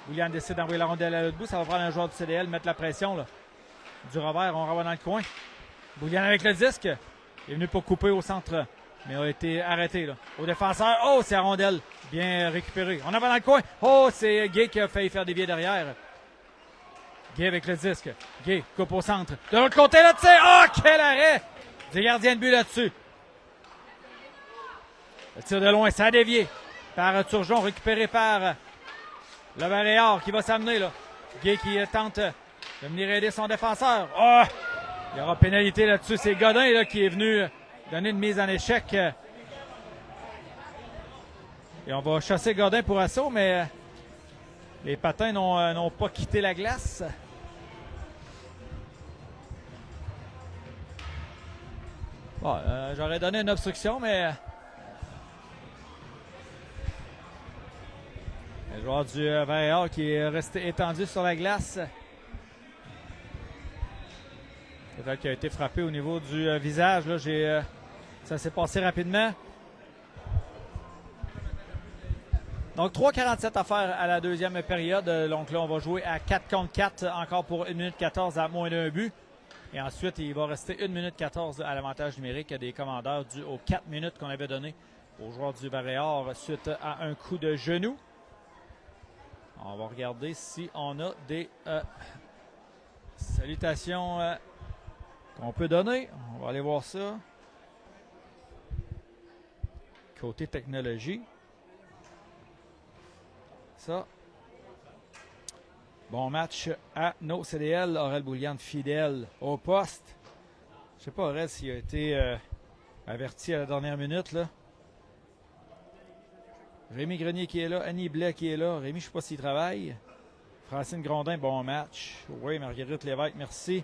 Boulian décide d'envoyer la rondelle à l'autre bout. Ça va prendre un joueur du CDL, mettre la pression. Là. Du revers, on renvoie dans le coin. Boulian avec le disque. Il est venu pour couper au centre, mais a été arrêté. Là. Au défenseur, oh, c'est la rondelle. Bien récupéré. On en va dans le coin. Oh, c'est Gay qui a failli faire des biais derrière. Gay avec le disque. Gay coupe au centre. De l'autre côté, là, tu sais. Oh, quel arrêt! Des gardiens de but là-dessus. Le tir de loin, ça a dévié par Turgeon, récupéré par le Barrière qui va s'amener. Là. Gay qui tente de venir aider son défenseur. Oh! Il y aura pénalité là-dessus. C'est Godin là, qui est venu donner une mise en échec. Et on va chasser Godin pour assaut, mais les patins n'ont pas quitté la glace. Bon, j'aurais donné une obstruction, mais le joueur du Barrière qui est resté étendu sur la glace. Peut-être qu'il a été frappé au niveau du visage. Là, ça s'est passé rapidement. Donc 3,47 à faire à la deuxième période. Donc là, on va jouer à 4 contre 4 encore pour 1 minute 14 à moins d'un but. Et ensuite, il va rester 1 minute 14 à l'avantage numérique des commandeurs dû aux 4 minutes qu'on avait donné aux joueurs du Barrière suite à un coup de genou. On va regarder si on a des salutations qu'on peut donner. On va aller voir ça. Côté technologie. Ça. Bon match à nos CDL. Aurel Boulian fidèle au poste. Je ne sais pas, Aurel, s'il a été averti à la dernière minute. Là. Rémi Grenier qui est là. Annie Blais qui est là. Rémi, je ne sais pas s'il travaille. Francine Grondin, bon match. Oui, Marguerite Lévesque, merci.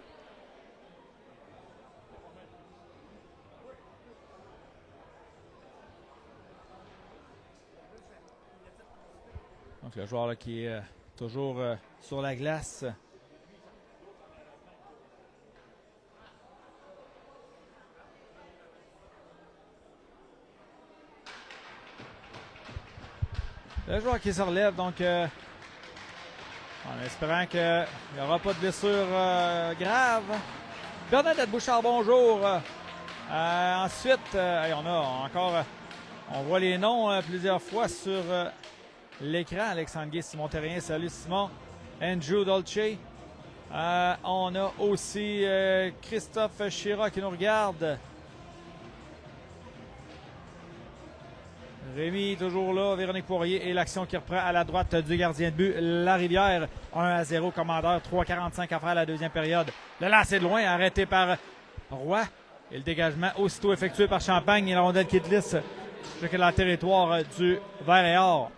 Donc le joueur là, qui est toujours sur la glace. Le joueur qui se relève, donc en espérant qu'il n'y aura pas de blessure grave. Bernadette Bouchard, bonjour. Ensuite, on a encore, on voit les noms plusieurs fois sur l'écran. Alexandre Guy, Simon Terrien, salut Simon. Andrew Dolce, On a aussi Christophe Chira qui nous regarde. Rémi toujours là, Véronique Poirier et l'action qui reprend à la droite du gardien de but, Larivière. 1-0, Commandeur, 3,45 à faire la deuxième période. Le lancer de loin, arrêté par Roy. Et le dégagement aussitôt effectué par Champagne et la rondelle qui glisse jusqu'à le territoire du Vert et Or.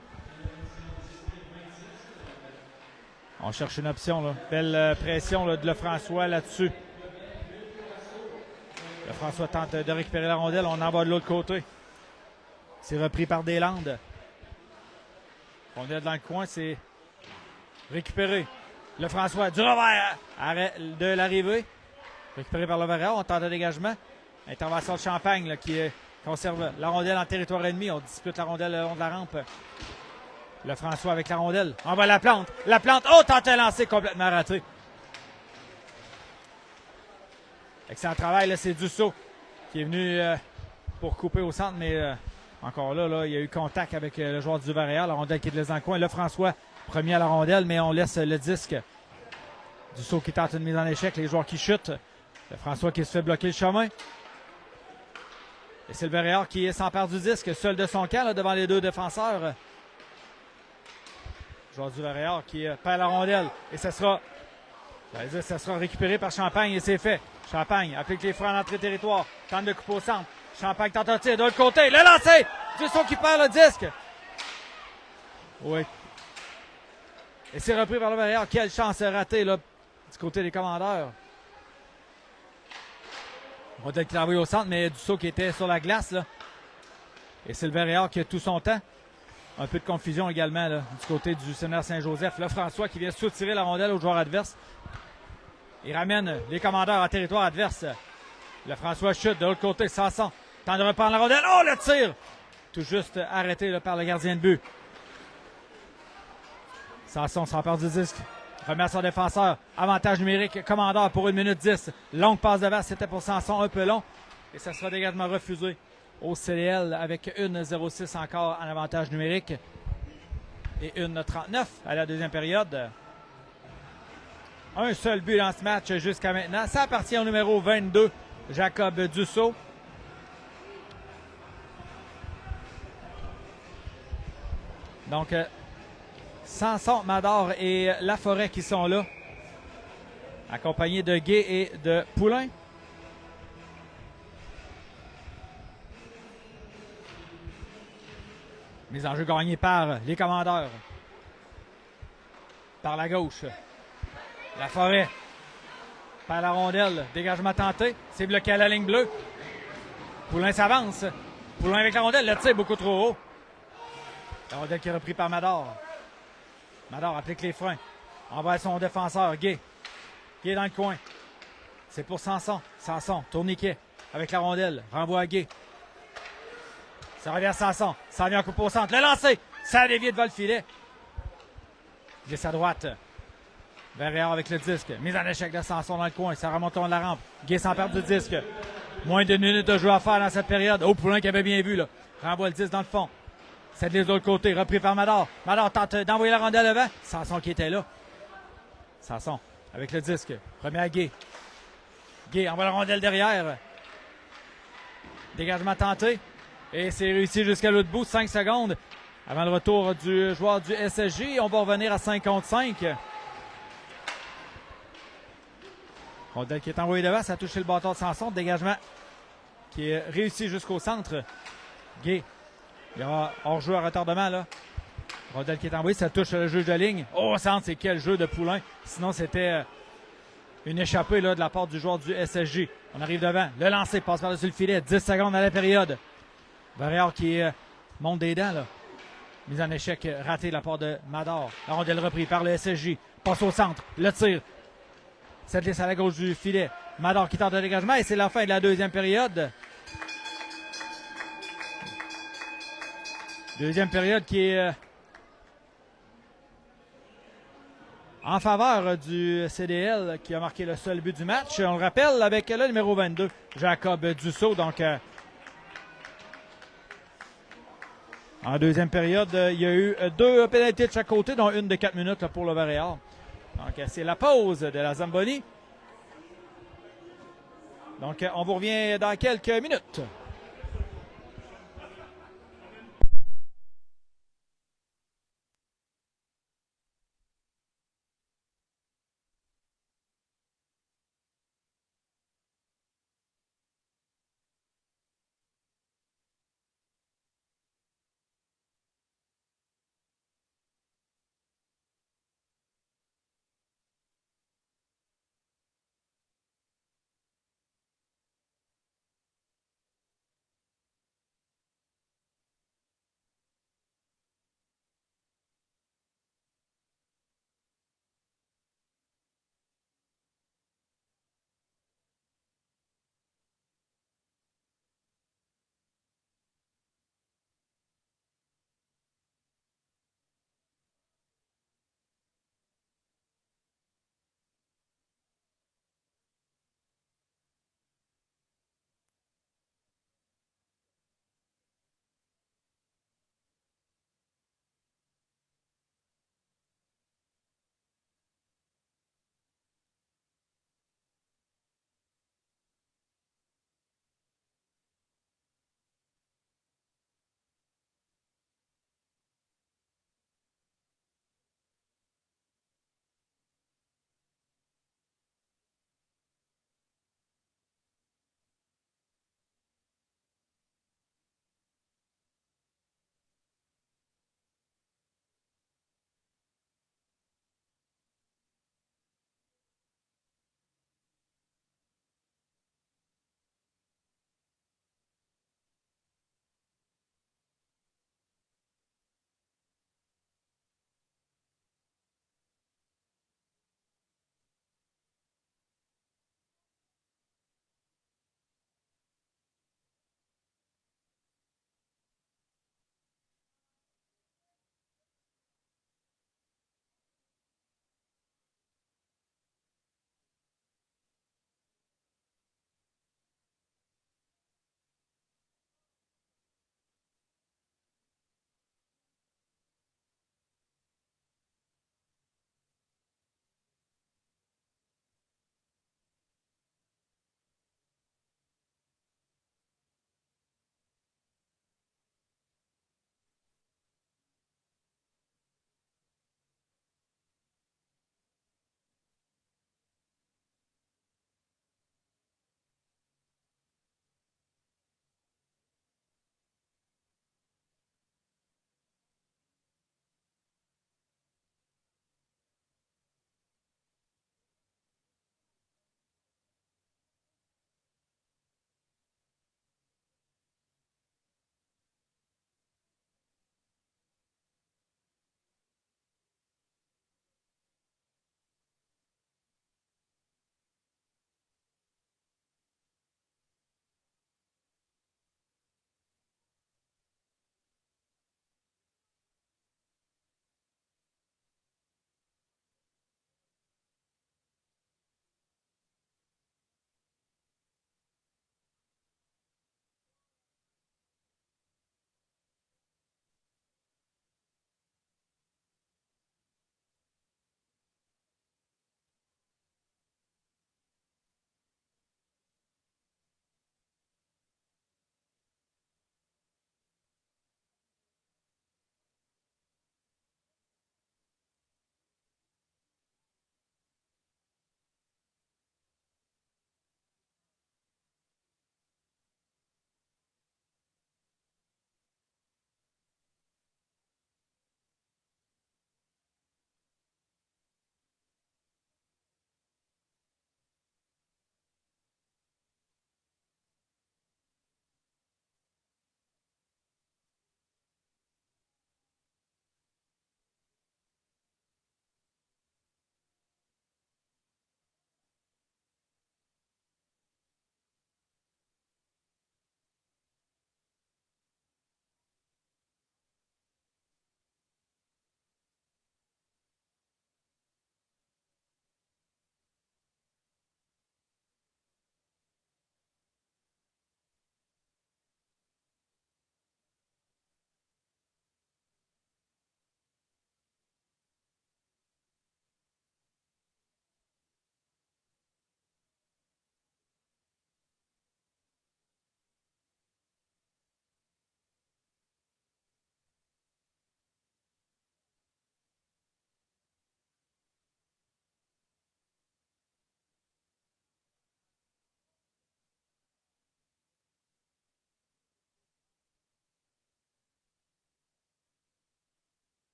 On cherche une option, là. Belle pression là, de Lefrançois là-dessus. Lefrançois tente de récupérer la rondelle, on en va de l'autre côté. C'est repris par Deslandes. Rondelle dans le coin, c'est récupéré. Lefrançois du revers. Arrêt de l'arrivée. Récupéré par le Vert. On tente un dégagement. Intervention de Champagne là, qui conserve la rondelle en territoire ennemi. On dispute la rondelle le long de la rampe. Lefrançois avec la rondelle. On va la plante. La plante. Oh, tente un lancer complètement raté. Excellent travail. Là, c'est Dussault qui est venu pour couper au centre, mais encore là, il y a eu contact avec le joueur du Vert et Or. La rondelle qui est laisse dans le coin. Lefrançois, premier à la rondelle, mais on laisse le disque. Dussault qui tente une mise en échec. Les joueurs qui chutent. Lefrançois qui se fait bloquer le chemin. Et c'est le Vert et Or qui s'empare du disque, seul de son camp là, devant les deux défenseurs. Le joueur du Vert et Or qui perd la rondelle. Et ça sera récupéré par Champagne et c'est fait. Champagne applique les freins en entrée territoire. Tente de couper au centre. Champagne tente un tir de l'autre côté. Le lancer! Dussault qui perd le disque. Oui. Et c'est repris par le Vert et Or. Quelle chance ratée là, du côté des Commandeurs. Rondelle qui l'a envoyé au centre, mais Dussault qui était sur la glace. Là. Et c'est le Vert et Or qui a tout son temps. Un peu de confusion également là, du côté du Séminaire Saint-Joseph. Lefrançois qui vient soutirer la rondelle au joueur adverse. Il ramène les Commandeurs en territoire adverse. Lefrançois chute de l'autre côté. Sanson tente de reprendre la rondelle. Oh, le tir! Tout juste arrêté là, par le gardien de but. Sanson s'empare du disque. Remet à son défenseur. Avantage numérique. Commandeur pour 1 minute 10. Longue passe devant. C'était pour Sanson. Un peu long. Et ça sera dégagement refusé au CDL avec 1-0-6 encore en avantage numérique. Et 1-39 à la deuxième période. Un seul but dans ce match jusqu'à maintenant. Ça appartient au numéro 22, Jacob Dussault. Donc, Sanson, Mador et Laforêt qui sont là, accompagnés de Gay et de Poulain. Mise en jeu gagnée par les Commandeurs. Par la gauche. Laforêt. Par la rondelle. Dégagement tenté. C'est bloqué à la ligne bleue. Poulain s'avance. Poulain avec la rondelle. Le tir beaucoup trop haut. La rondelle qui est reprise par Mador. Mador applique les freins. Envers son défenseur, Gay. Gay dans le coin. C'est pour Sanson. Sanson, tourniquet avec la rondelle. Renvoie à Gay. Ça revient à Sanson. Ça revient en coupe au centre. Le lancer. Ça a dévié devant le filet. Glisse à droite. Vert et Or avec le disque. Mise en échec de Sanson dans le coin. Ça remonte de la rampe. Gay s'empare du disque. Moins d'une minute de jeu à faire dans cette période. Oh, Poulain qui avait bien vu, là. Renvoie le disque dans le fond. C'est de l'autre côté. Repris par Mador. Mador tente d'envoyer la rondelle devant. Sanson qui était là. Sanson avec le disque. Remet à Gay. Gay envoie la rondelle derrière. Dégagement tenté. Et c'est réussi jusqu'à l'autre bout. 5 secondes avant le retour du joueur du SSJ. On va revenir à 5 contre 5. Rondelle qui est envoyée devant. Ça a touché le bâton de Sanson. Dégagement qui est réussi jusqu'au centre. Gay. Il y aura hors-jeu à retardement, là. Rondelle qui est envoyée, ça touche le juge de ligne. Oh, au centre, c'est quel jeu de Poulain. Sinon, c'était une échappée là, de la part du joueur du SSJ. On arrive devant. Le lancer passe par-dessus le filet. 10 secondes à la période. Vert et Or qui monte des dents, là. Mise en échec ratée de la part de Mador. La rondelle reprise par le SSJ. Passe au centre. Le tir. Ça glisse à la gauche du filet. Mador qui tente un dégagement et c'est la fin de la deuxième période. Deuxième période qui est en faveur du CDL qui a marqué le seul but du match. On le rappelle avec le numéro 22, Jacob Dussault. Donc, en deuxième période, il y a eu 2 pénalités de chaque côté, dont une de 4 minutes là, pour le Vert et Or. Donc, c'est la pause de la Zamboni. Donc, on vous revient dans quelques minutes.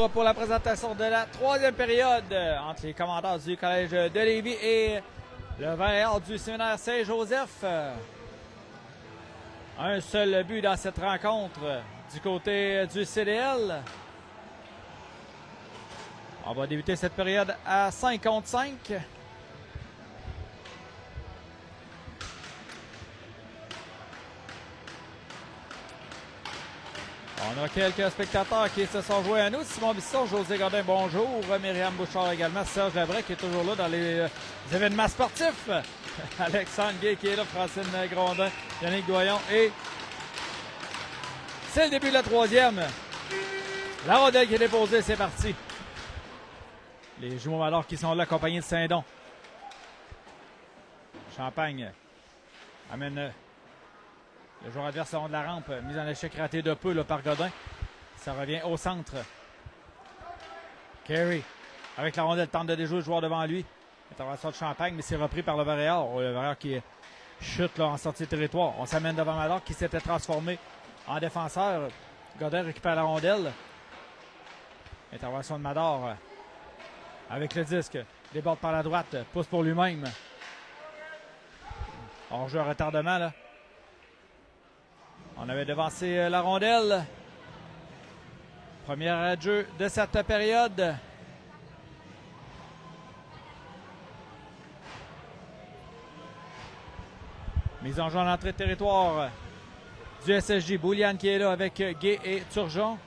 retour pour la présentation de la troisième période entre les commandeurs du Collège de Lévis et le Vert du séminaire Saint-Joseph. Un seul but dans cette rencontre du côté du CDL. On va débuter cette période à 5 contre 5. On a quelques spectateurs qui se sont joués à nous. Simon Bisson, José Godin, bonjour. Myriam Bouchard également. Serge Labrec qui est toujours là dans les événements sportifs. Alexandre Gay qui est là. Francine Grondin, Yannick Doyon. Et c'est le début de la troisième. La rondelle qui est déposée, c'est parti. Les jumeaux Malard qui sont là, accompagnés de Saint-Don. Champagne amène le joueur adverse le long de la rampe. Mise en échec ratée de peu là, par Godin. Ça revient au centre. Carey, avec la rondelle, tente de déjouer le joueur devant lui. Intervention de Champagne, mais c'est repris par le Varéard. Le Varéard qui chute là, en sortie de territoire. On s'amène devant Malard qui s'était transformé en défenseur. Godin récupère la rondelle. Intervention de Mador avec le disque. Déborde par la droite. Pousse pour lui-même. Hors-jeu à retardement là. On avait devancé la rondelle. Premier arrêt de jeu de cette période. Mise en jeu en entrée de territoire du SSJ. Bouliane qui est là avec Gay et Turgeon.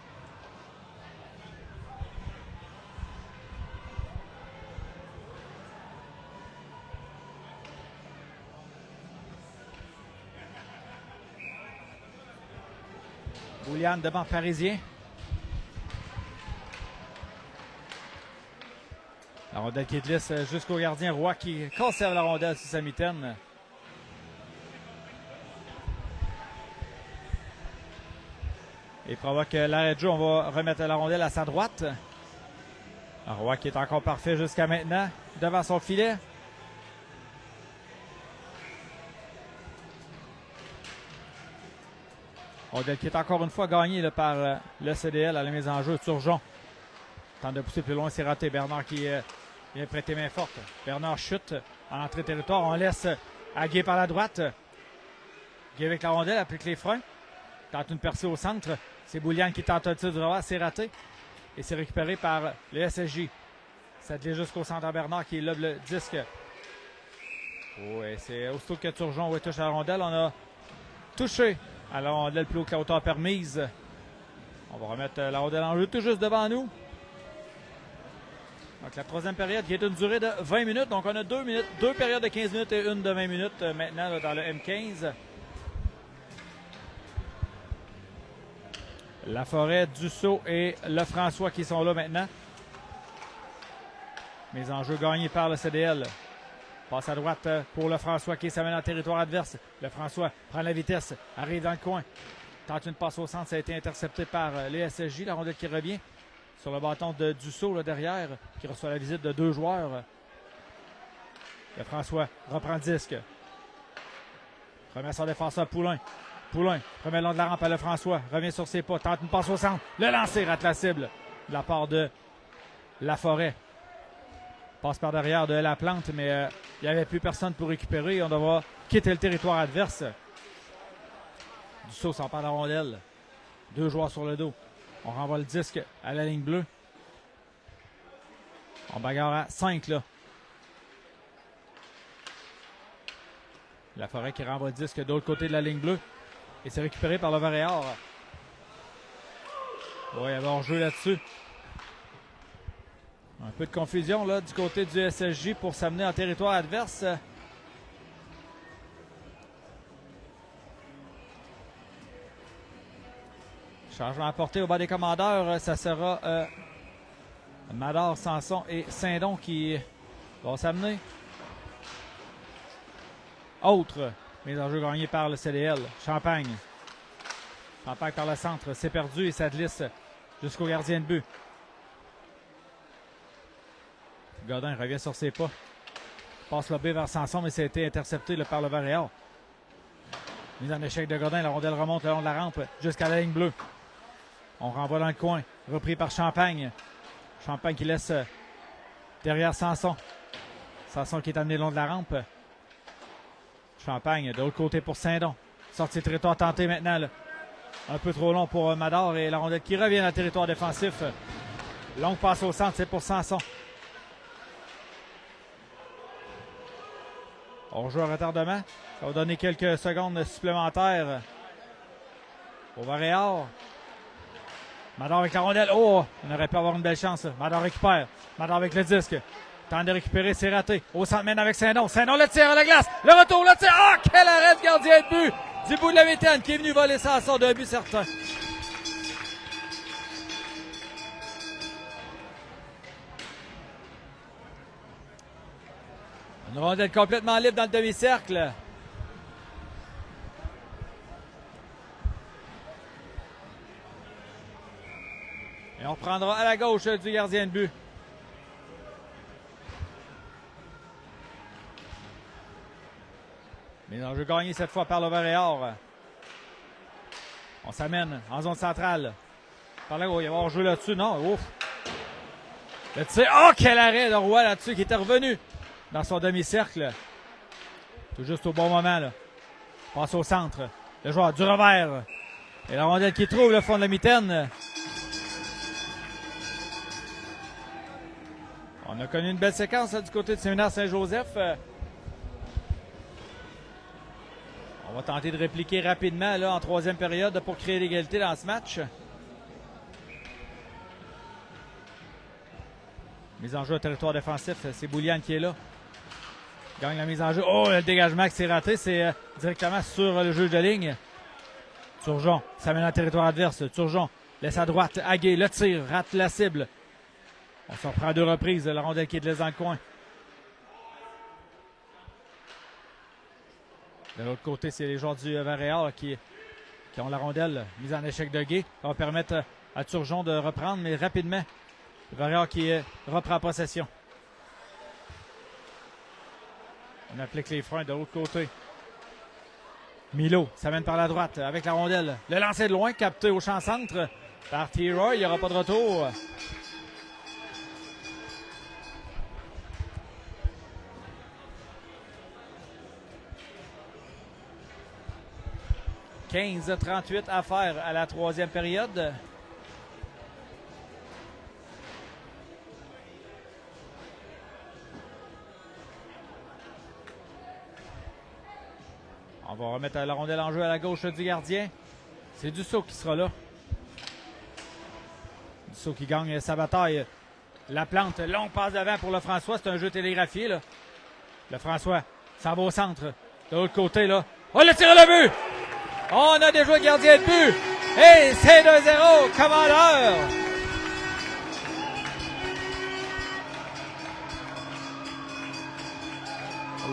Bouliane devant Parisien. La rondelle qui glisse jusqu'au gardien Roy qui conserve la rondelle sous sa mitaine. Et provoque l'arrêt de jeu. On va remettre la rondelle à sa droite. Roy qui est encore parfait jusqu'à maintenant devant son filet. Rondelle qui est encore une fois gagnée là, par le CDL à la mise en jeu. Turgeon tente de pousser plus loin, c'est raté. Bernard qui vient prêter main forte. Bernard chute en entrée de territoire. On laisse à Gay par la droite. Gay avec la rondelle, applique les freins. Tente une percée au centre. C'est Bouliane qui tente un tir du revers, c'est raté. Et c'est récupéré par le SSJ. Ça devient jusqu'au centre à Bernard qui lobe le disque. Oui, c'est aussitôt que Turgeon touche à la rondelle. On a touché à la rondelle plus haut que la hauteur permise. On va remettre la rondelle en jeu tout juste devant nous. Donc la troisième période qui est une durée de 20 minutes. Donc on a 2 périodes de 15 minutes et une de 20 minutes maintenant là, dans le M15. La Forêt, Dussault et Lefrançois qui sont là maintenant. Mise en jeu gagnée par le CDL. Passe à droite pour Lefrançois qui s'amène en territoire adverse. Lefrançois prend la vitesse, arrive dans le coin. Tente une passe au centre, ça a été intercepté par les SSJ. La rondelle qui revient sur le bâton de Dussault là, derrière, qui reçoit la visite de 2 joueurs. Lefrançois reprend le disque. Remet son défenseur Poulain. Poulain, premier long de la rampe à Lefrançois, revient sur ses pas, tente une passe au centre. Le lancer rate la cible de la part de La Forêt. Passe par derrière de La Plante, mais il n'y avait plus personne pour récupérer. On devra quitter le territoire adverse. Dussault s'empare de la rondelle. 2 joueurs sur le dos. On renvoie le disque à la ligne bleue. On bagarre à 5 là. La Forêt qui renvoie le disque de l'autre côté de la ligne bleue. Et c'est récupéré par le Varéard. Oui, il y avait hors-jeu là-dessus. Un peu de confusion là du côté du SSJ pour s'amener en territoire adverse. Changement apporté au bas des commandeurs. Ça sera Mador, Sanson et Saint-Don qui vont s'amener. Autre mise en jeu gagnée par le CDL. Champagne. Champagne par le centre. C'est perdu et ça glisse jusqu'au gardien de but. Godin revient sur ses pas. Passe le B vers Sanson, mais ça a été intercepté là, par le Varéal. Mise en échec de Godin. La rondelle remonte le long de la rampe jusqu'à la ligne bleue. On renvoie dans le coin. Repris par Champagne. Champagne qui laisse derrière Sanson. Sanson qui est amené le long de la rampe. Champagne de l'autre côté pour Saint-Don. Sortie de territoire tentée maintenant. Là. Un peu trop long pour Mador et la rondelle qui revient dans le territoire défensif. Longue passe au centre, c'est pour Sanson. On joue à retardement. Ça va donner quelques secondes supplémentaires au Varéor. Mador avec la rondelle. Oh, on aurait pu avoir une belle chance. Mador récupère. Mador avec le disque. Temps de récupérer, c'est raté. Au centre mène avec Saint-Don. Saint-Don le tire à la glace. Le retour, le tir. Ah, quel arrêt de gardien de but du bout de la mitaine qui est venu voler ça à sort d'un but certain. Une rondelle complètement libre dans le demi-cercle. Et on reprendra à la gauche du gardien de but. Mais l'enjeu gagné cette fois par le Varéor. On s'amène en zone centrale. Par là, il va y avoir joué là-dessus. Non, ouf. Le tir. Oh, quel arrêt de Roy là-dessus qui était revenu dans son demi-cercle. Tout juste au bon moment. Là. Passe au centre. Le joueur du revers. Et la rondelle qui trouve le fond de la mitaine. On a connu une belle séquence là, du côté de Séminaire Saint-Joseph. On va tenter de répliquer rapidement là, en troisième période pour créer l'égalité dans ce match. Mise en jeu au territoire défensif, c'est Boulian qui est là. Gagne la mise en jeu. Oh, le dégagement qui s'est raté, c'est directement sur le juge de ligne. Turgeon, ça mène dans le territoire adverse. Turgeon laisse à droite, Aguet, le tir, rate la cible. On s'en reprend à deux reprises, la rondelle qui est de laisse dans le coin. De l'autre côté, c'est les joueurs du Varéor qui ont la rondelle mise en échec de Gué. Ça va permettre à Turgeon de reprendre, mais rapidement. Le Varéor qui reprend possession. On applique les freins de l'autre côté. Milo s'amène par la droite avec la rondelle. Le lancer de loin, capté au champ centre par T-Roy. Il n'y aura pas de retour. « 15-38 à faire à la troisième période. » On va remettre la rondelle en jeu à la gauche du gardien. C'est Dussault qui sera là. Dussault qui gagne sa bataille. La plante, longue passe devant pour le François. C'est un jeu télégraphié. Là. Le François s'en va au centre. De l'autre côté, là. Oh, le tir à le but! On a déjà le gardien de but. Et c'est 2-0, commandeur.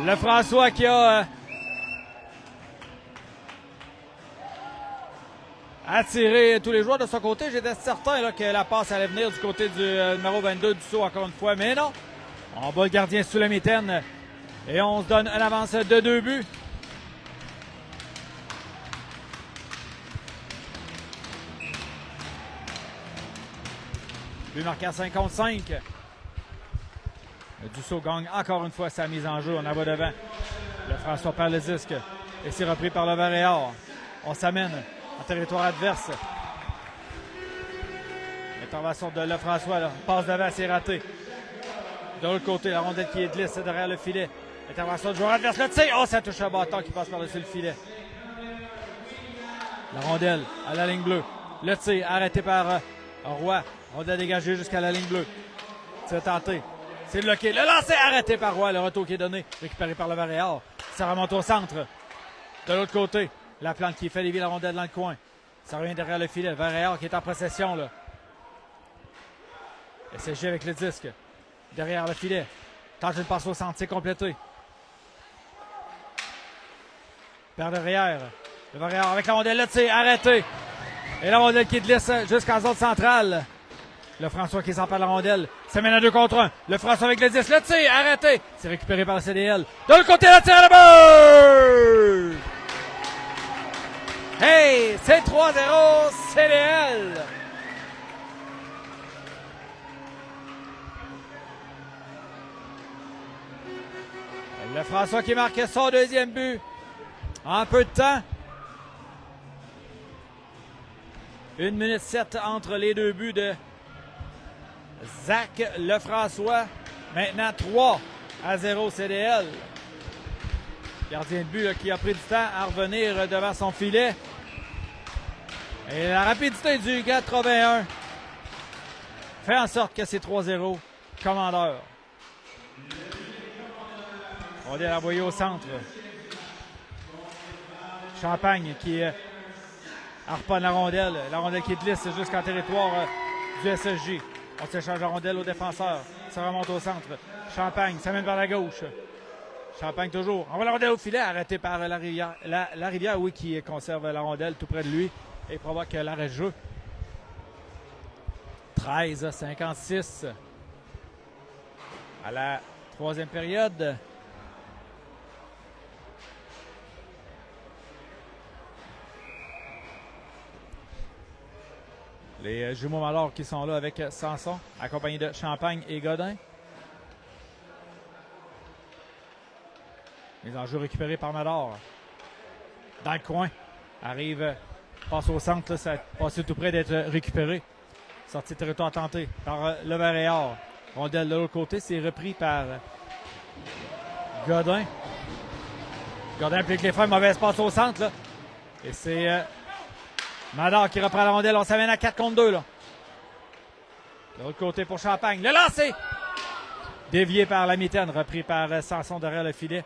Le François qui a attiré tous les joueurs de son côté. J'étais certain là, que la passe allait venir du côté du numéro 22 du saut encore une fois. Mais non. On bat le gardien sous la mitaine. Et on se donne une avance de 2 buts. But marqué à 55. Dussault gagne encore une fois sa mise en jeu. On en va devant. Le François perd le disque. Et c'est repris par le Varéor. On s'amène en territoire adverse. Intervention de Lefrançois. Là. Passe devant, c'est raté. De l'autre côté, la rondelle qui est glisse derrière le filet. Intervention du joueur adverse. Le tir. Oh, ça touche un bâton qui passe par-dessus le filet. La rondelle à la ligne bleue. Le tir arrêté par Roy. Rondelle dégagée jusqu'à la ligne bleue. C'est tenté. C'est bloqué. Le lancer arrêté par Roy. Le retour qui est donné. Récupéré par le Varéor. Ça remonte au centre. De l'autre côté, la plante qui fait dévier la rondelle dans le coin. Ça revient derrière le filet. Le Varéor qui est en possession. Là. SSG avec le disque. Derrière le filet. Tente une passe au centre. C'est complété. Perd derrière. Le Varéor avec la rondelle. Le tir arrêté. Et la rondelle qui glisse jusqu'en zone centrale. Le François qui s'empare de la rondelle. Ça mène à 2 contre 1. Le François avec le 10. Le tir arrêté. C'est récupéré par le CDL. De l'autre côté, le tir à la but! Hey! C'est 3-0 CDL! Lefrançois qui marque son deuxième but en peu de temps. 1 minute 7 entre les deux buts de Zach Lefrançois. Maintenant 3-0 CDL. Gardien de but là, qui a pris du temps à revenir devant son filet. Et la rapidité du 81 fait en sorte que c'est 3-0. Commandeur. On va l'envoyer au centre. Champagne qui harponne la rondelle. La rondelle qui glisse jusqu'en territoire du SSJ. On s'échange la rondelle au défenseur. Ça remonte au centre. Champagne, ça mène vers la gauche. Champagne toujours. On va la rondelle au filet, arrêté par la rivière. La rivière, oui, qui conserve la rondelle tout près de lui et provoque l'arrêt de jeu. 13-56 à la troisième période. Les jumeaux Malard qui sont là avec Sanson, accompagnés de Champagne et Godin. Les enjeux récupérés par Malard. Dans le coin. Arrive, passe au centre, là, ça passe tout près d'être récupéré. Sortie de territoire tentée par Leverriard. Rondelle de l'autre côté, c'est repris par Godin. Godin applique les freins, mauvaise passe au centre. Là. Et c'est Madard qui reprend la rondelle. On s'amène à 4 contre 2. Là. De l'autre côté pour Champagne. Le lancer! Dévié par la mitaine, repris par Sanson derrière le filet.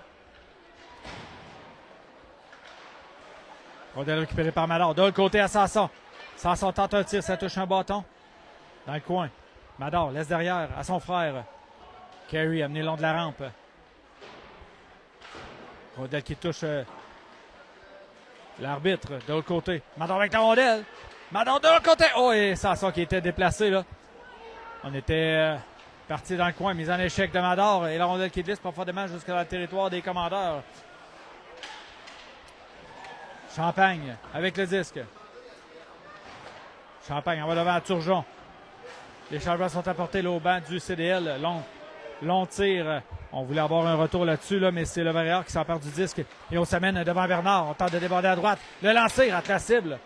Rondelle récupérée par Madard. De l'autre côté à Sanson. Sanson tente un tir, ça touche un bâton. Dans le coin. Madard laisse derrière à son frère. Carey amené le long de la rampe. Rondelle qui touche l'arbitre de l'autre côté. Madard avec la rondelle. Madard de l'autre côté. Oh, et Sanson qui était déplacé là. On était parti dans le coin. Mise en échec de Madard. Et la rondelle qui glisse profondément jusqu'à le territoire des commandeurs. Champagne avec le disque. Champagne en va devant à Turgeon. Les changements sont apportés là, au banc du CDL. Long tir. On voulait avoir un retour là-dessus, là, mais c'est le Leverriard qui s'empare du disque. Et on s'amène devant Bernard. On tente de déborder à droite. Le lancer rate la cible.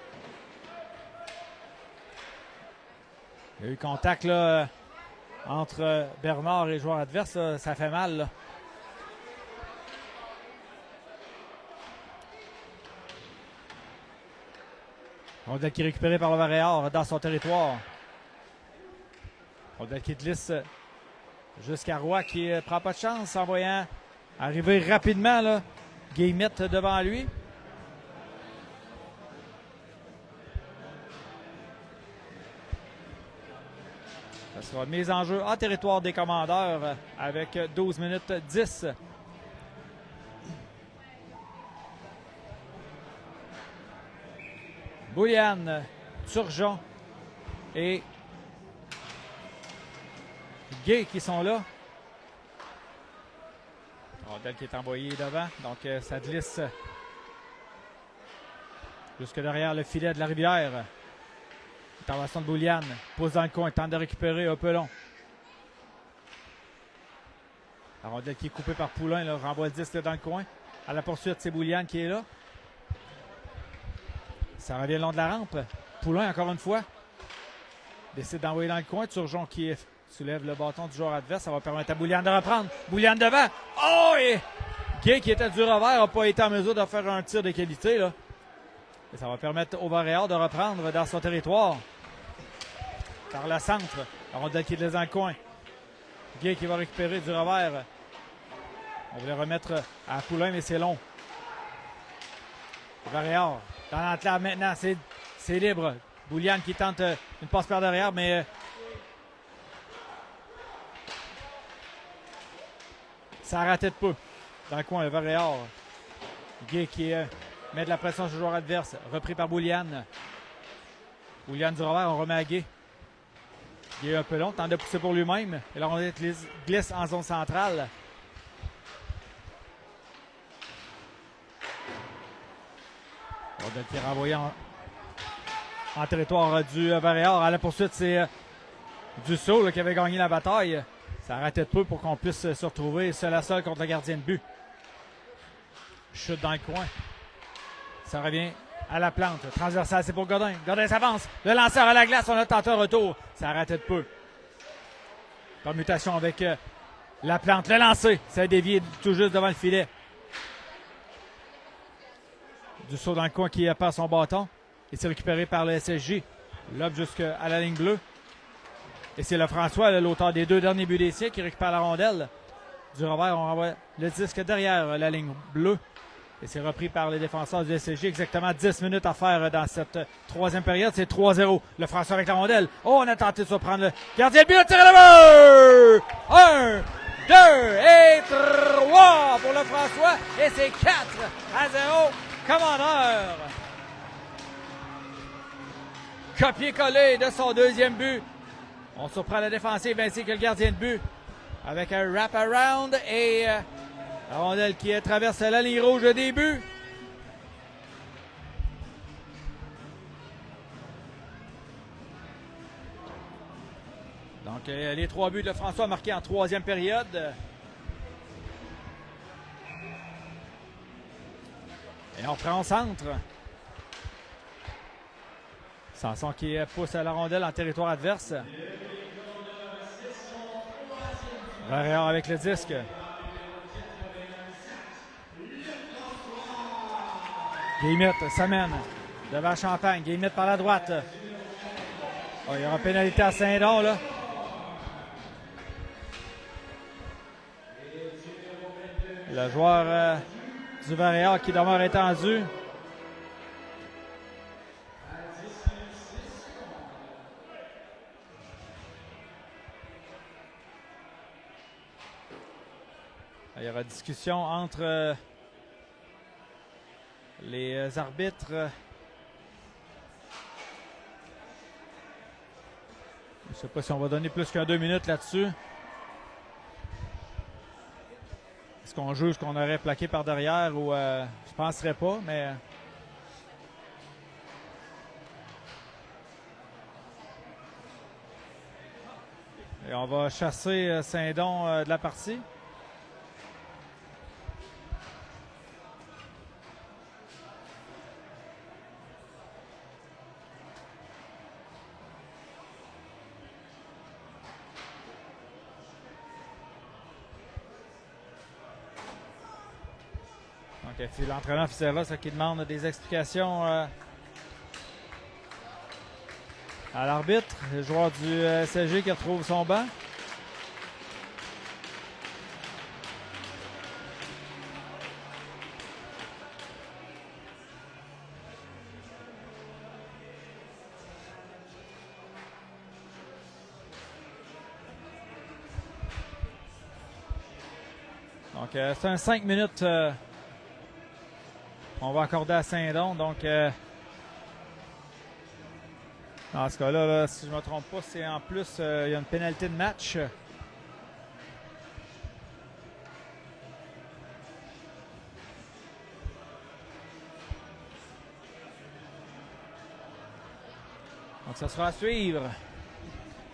Il y a eu contact là, entre Bernard et le joueur adverse. Là. Ça fait mal. Là. Rondelle qui est récupérée par le Leverriard dans son territoire. Rondelle qui glisse jusqu'à Roy qui ne prend pas de chance en voyant arriver rapidement là, Guillemette devant lui. Ça sera une mise en jeu en territoire des commandeurs avec 12 minutes 10. Bouliane, Turgeon et Gay qui sont là. Rondelle qui est envoyée devant. Donc ça glisse jusque derrière le filet de la rivière. Intervention de Bouliane. Pose dans le coin. Tente de récupérer un peu long. La rondelle qui est coupée par Poulain. Là, renvoie le disque dans le coin. À la poursuite, c'est Bouliane qui est là. Ça revient le long de la rampe. Poulain, encore une fois, décide d'envoyer dans le coin. Turgeon qui soulève le bâton du joueur adverse. Ça va permettre à Bouliane de reprendre. Bouliane devant. Oh! Et Gay, qui était du revers, n'a pas été en mesure de faire un tir de qualité. Là. Et ça va permettre au Leverriard de reprendre dans son territoire. Par le centre. La rondelle qui est dans le coin. Gay qui va récupérer du revers. On voulait remettre à Poulain, mais c'est long. Leverriard. Dans l'enclave maintenant, c'est libre. Bouliane qui tente une passe par derrière, mais ça a raté de peu. Dans le coin, le Leverriard. Gay qui met de la pression sur le joueur adverse. Repris par Bouliane. Bouliane du revers, on remet à Gay. Gay un peu long, tente de pousser pour lui-même. Et là, on glisse en zone centrale. Rondelle qui est renvoyé en territoire du Leverriard. À la poursuite, c'est Dussault qui avait gagné la bataille. Ça arrêtait de peu pour qu'on puisse se retrouver seul à seul contre le gardien de but. Chute dans le coin. Ça revient à la plante. Transversale, c'est pour Godin. Godin s'avance. Le lanceur à la glace, on a tenté un retour. Ça a raté de peu. Permutation avec la plante. Le lancer, ça a dévié tout juste devant le filet. Du saut dans le coin qui perd son bâton. Et c'est récupéré par le SSJ. Lobe jusqu'à la ligne bleue. Et c'est Lefrançois, l'auteur des 2 derniers buts des siens, qui récupère la rondelle. Du revers, on renvoie le disque derrière la ligne bleue. Et c'est repris par les défenseurs du SSJ. Exactement 10 minutes à faire dans cette 3e période. C'est 3-0. Lefrançois avec la rondelle. Oh, on a tenté de surprendre le gardien de but. Le tir le but! 1, 2 et 3 pour Lefrançois. Et c'est 4-0. Commandeur. Copier-coller de son 2e but. On surprend la défensive ainsi que le gardien de but avec un wrap-around et la rondelle qui traverse la ligne rouge au début. Donc les 3 buts de François marqués en 3e période. Et on prend au centre. Sanson qui pousse la rondelle en territoire adverse. Varillard avec le disque. Guillemette s'amène devant Champagne. Guillemette par la droite. Oh, il y aura pénalité à Saint-Don là. Le joueur du Varillard qui demeure étendu. Il y aura discussion entre les arbitres. Je ne sais pas si on va donner plus qu'un 2 minutes là-dessus. Est-ce qu'on juge qu'on aurait plaqué par derrière ou je ne penserais pas, mais... Et on va chasser Saint-Don de la partie. Donc, l'entraîneur Fitzgerald qui demande des explications à l'arbitre. Le joueur du SSG qui retrouve son banc. Donc, c'est un 5 minutes. On va accorder à Saint-Don. Donc, dans ce cas-là, là, si je ne me trompe pas, c'est en plus, il y a une pénalité de match. Donc, ça sera à suivre.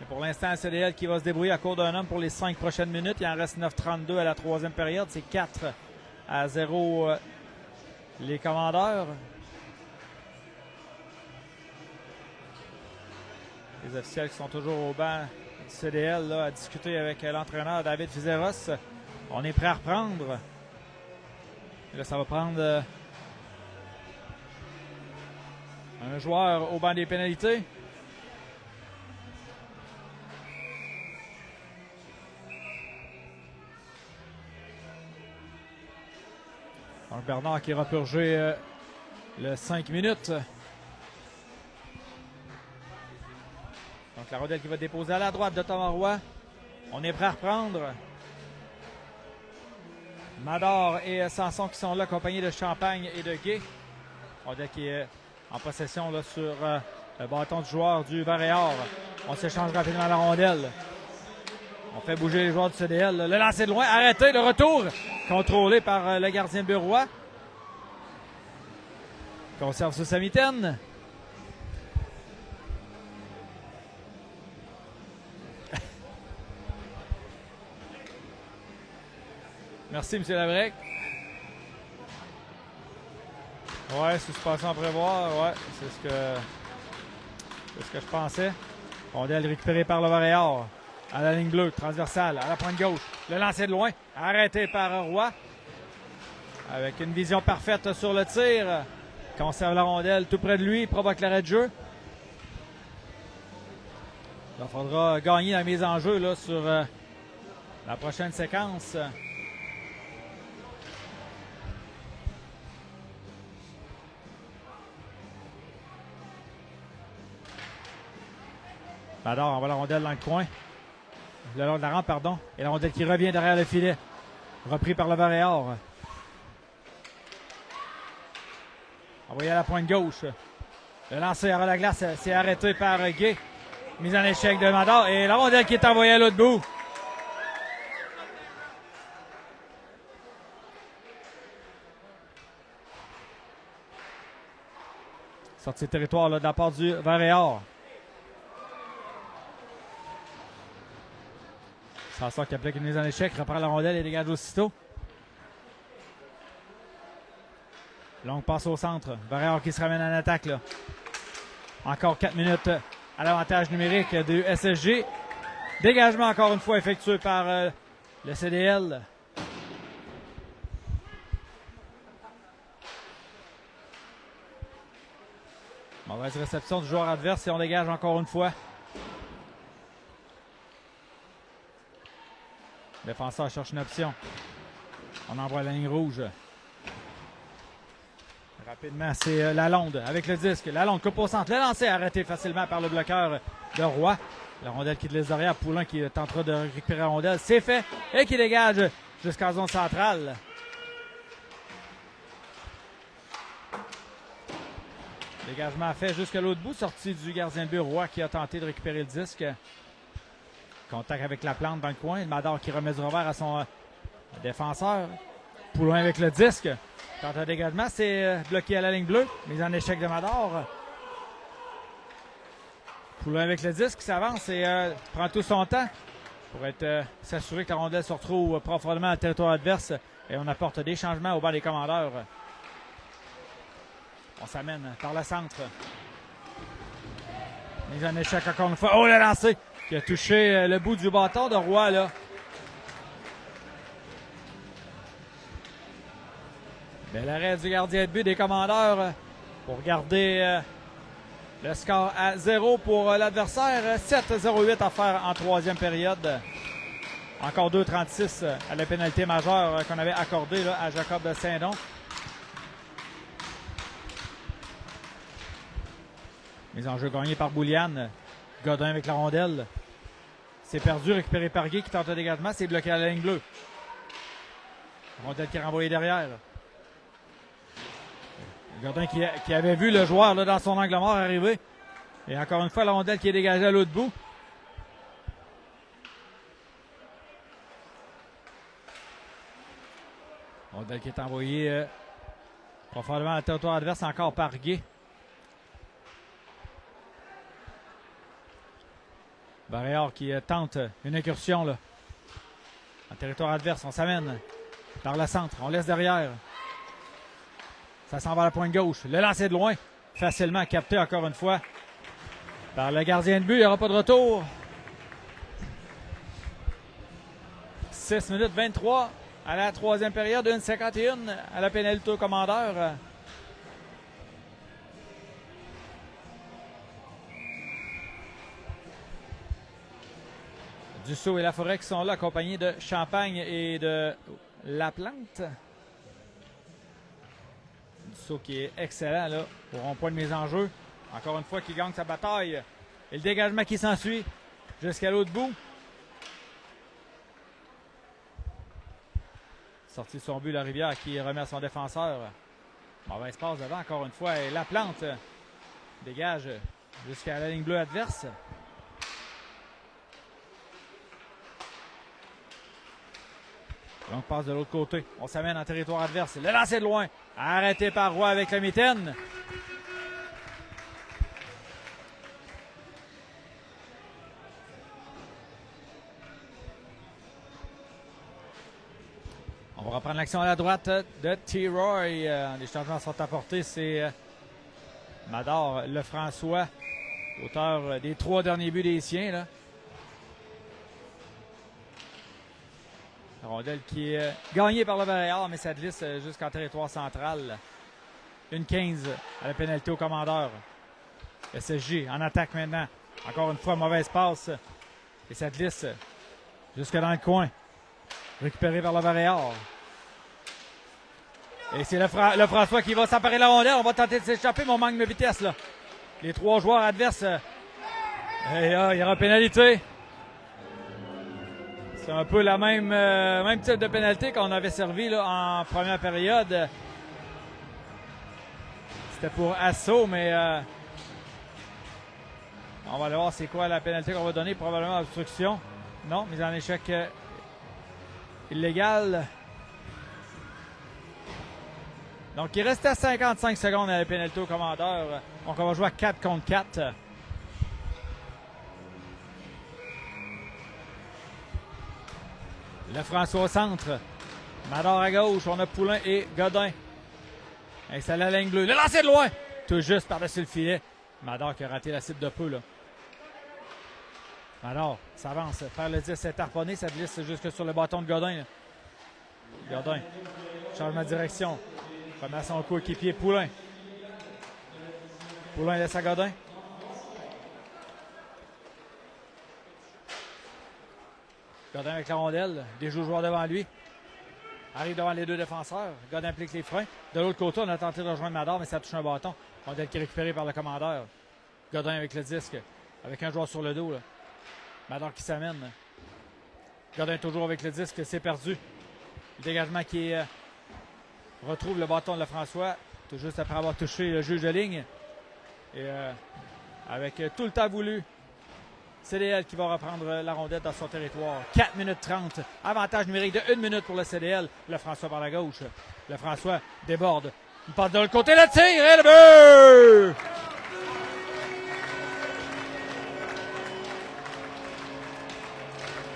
Mais pour l'instant, c'est CDL qui va se débrouiller à court d'un homme pour les 5 prochaines minutes. Il en reste 9:32 à la 3e période. C'est 4-0 les commandeurs. Les officiels qui sont toujours au banc du CDL là, à discuter avec l'entraîneur David Fizeros. On est prêt à reprendre. Et là, ça va prendre un joueur au banc des pénalités. Donc Bernard qui ira purger le 5 minutes. Donc la rondelle qui va déposer à la droite de Thomas Roy. On est prêt à reprendre. Mador et Sanson qui sont là, accompagnés de Champagne et de Gay. Rondelle qui est en possession là, sur le bâton du joueur du Varillard. On s'échange rapidement la rondelle. On fait bouger les joueurs du CDL. Le lancer de loin, arrêté, le retour. Contrôlé par le gardien Burois. Conserve sous sa mitaine. Merci, M. Labrec. Ouais, suspension à prévoir. Ouais, c'est ce que je pensais. Rondelle récupérée par le Varéor. À la ligne bleue, transversale, à la pointe gauche. Le lancer de loin, arrêté par Roy. Avec une vision parfaite sur le tir. Conserve la rondelle tout près de lui, provoque l'arrêt de jeu. Il faudra gagner la mise en jeu là, sur la prochaine séquence. Mador envoie la rondelle dans le coin. Le long de la rampe, pardon. Et la rondelle qui revient derrière le filet. Repris par le Varéor. Envoyé à la pointe gauche. Le lancer à la glace, c'est arrêté par Gay. Mise en échec de Mador. Et la rondelle qui est envoyée à l'autre bout. Sortie de territoire là, de la part du Varéor. Sanson qui applique une mise en échec, reprend la rondelle et dégage aussitôt. Longue passe au centre. Varéor qui se ramène en attaque. Là. Encore 4 minutes à l'avantage numérique du SSG. Dégagement encore une fois effectué par le CDL. Mauvaise réception du joueur adverse et on dégage encore une fois. Le défenseur cherche une option. On envoie la ligne rouge. Rapidement, c'est Lalonde avec le disque. Lalonde coupe au centre. Le lancer arrêté facilement par le bloqueur de Roy. La rondelle qui laisse derrière. Poulain qui tentera de récupérer la rondelle. C'est fait. Et qui dégage jusqu'en zone centrale. Dégagement fait jusqu'à l'autre bout. Sortie du gardien de but Roy qui a tenté de récupérer le disque. Contact avec la plante dans le coin. Mador qui remet du revers à son défenseur. Poulain avec le disque. Tente un dégagement, c'est bloqué à la ligne bleue. Mise en échec de Mador. Poulain avec le disque, s'avance et prend tout son temps pour s'assurer que la rondelle se retrouve profondément à le territoire adverse. Et on apporte des changements au banc des commandeurs. On s'amène par le centre. Mise en échec encore une fois. Oh, le lancé qui a touché le bout du bâton de Roy là. Bel arrêt du gardien de but des commandeurs pour garder le score à 0 pour l'adversaire. 7-0-8 à faire en troisième période. Encore 2-36 à la pénalité majeure qu'on avait accordée là, à Jacob Saint-Don. Mise en jeu gagnée par Bouliane. Godin avec la rondelle. C'est perdu, récupéré par Guy qui tente un dégagement. C'est bloqué à la ligne bleue. Rondelle qui est renvoyée derrière. Godin qui avait vu le joueur là, dans son angle mort arriver. Et encore une fois, la rondelle qui est dégagée à l'autre bout. Rondelle qui est envoyée profondément à la territoire adverse encore par Guy. Varéor qui tente une incursion là. En territoire adverse, on s'amène par le centre, on laisse derrière. Ça s'en va à la pointe gauche. Le lancer de loin, facilement capté encore une fois par le gardien de but. Il n'y aura pas de retour. 6 minutes 23 à la troisième période. 1,51 à la pénalité au commandeur. Dussault et Laforêt qui sont là, accompagnés de Champagne et de Laplante. Dussault qui est excellent là, au rond-point de mise en jeu. Encore une fois, qui gagne sa bataille. Et le dégagement qui s'ensuit jusqu'à l'autre bout. Sorti de son but, la Rivière qui remet à son défenseur. Mauvaise passe devant encore une fois. Et Laplante dégage jusqu'à la ligne bleue adverse. Donc passe de l'autre côté. On s'amène en territoire adverse. Le lancer de loin. Arrêté par Roy avec la mitaine. On va On reprend l'action à la droite de T-Roy. Les changements sont apportés. C'est Mador Lefrançois, auteur des 3 derniers buts des siens. Là. La rondelle qui est gagnée par le Varéor, mais ça glisse jusqu'en territoire central. Une 15 à la pénalité au commandeur. SSJ en attaque maintenant. Encore une fois, mauvaise passe. Et ça glisse jusque dans le coin. Récupéré par le Varéor. Et c'est le François qui va s'emparer de la rondelle. On va tenter de s'échapper, mais on manque de vitesse. Là. Les 3 joueurs adverses. Et il y aura pénalité. C'est un peu la même type de pénalité qu'on avait servi là, en première période. C'était pour assaut, mais on va aller voir c'est quoi la pénalité qu'on va donner. Probablement obstruction. Non, mise en échec illégale. Donc, il restait 55 secondes à la pénalité au commandeur. Donc, on va jouer à 4 contre 4. Lefrançois au centre. Mador à gauche. On a Poulain et Godin. Installé à la ligne bleue. Le lancer de loin. Tout juste par-dessus le filet. Mador qui a raté la cible de peu. Là. Mador s'avance. Faire le 10, c'est harponné. Ça glisse jusque sur le bâton de Godin. Là. Godin. Changement de direction. Remet son coéquipier Poulain. Poulain laisse à Godin. Godin avec la rondelle. Des joueurs devant lui. Arrive devant les 2 défenseurs. Godin applique les freins. De l'autre côté, on a tenté de rejoindre Mador, mais ça touche un bâton. Rondelle qui est récupérée par le commandeur. Godin avec le disque. Avec un joueur sur le dos. Là. Mador qui s'amène. Godin toujours avec le disque. C'est perdu. Le dégagement qui retrouve le bâton de Lefrançois. Tout juste après avoir touché le juge de ligne. Et avec tout le temps voulu, CDL qui va reprendre la rondelle dans son territoire. 4 minutes 30. Avantage numérique de 1 minute pour le CDL. Lefrançois par la gauche. Lefrançois déborde. Il passe de l'autre côté. Le tir et le but!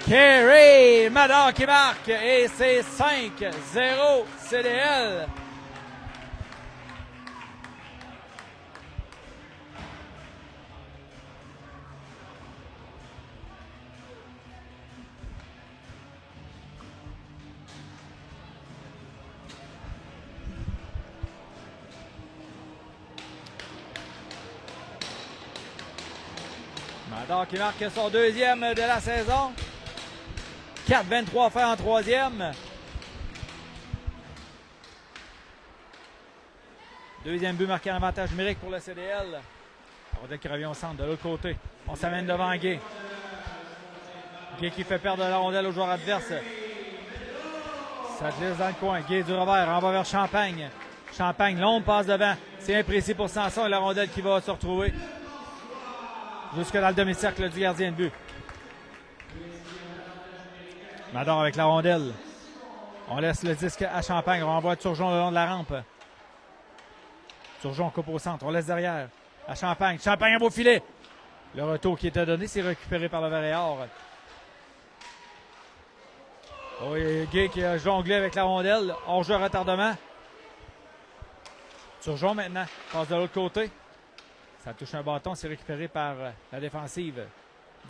Kerry Mador qui marque. Et c'est 5-0 CDL. Mador qui marque son 2e de la saison. 4-23 fait en 3e. 2e but marqué en avantage numérique pour le CDL. La rondelle qui revient au centre de l'autre côté. On s'amène devant Gay. Gay qui fait perdre la rondelle aux joueurs adverses. Ça glisse dans le coin. Gay du revers, en va vers Champagne. Champagne, longue passe devant. C'est imprécis pour Sanson et la rondelle qui va se retrouver jusque dans le demi-cercle du gardien de but. Mador avec la rondelle. On laisse le disque à Champagne. On envoie Turgeon le long de la rampe. Turgeon coupe au centre. On laisse derrière. À Champagne. Champagne un beau filet. Le retour qui était donné, c'est récupéré par le Varéor. Oh, et Gay qui a jonglé avec la rondelle. Hors-jeu retardement. Turgeon maintenant. Passe de l'autre côté. Ça touche un bâton. C'est récupéré par la défensive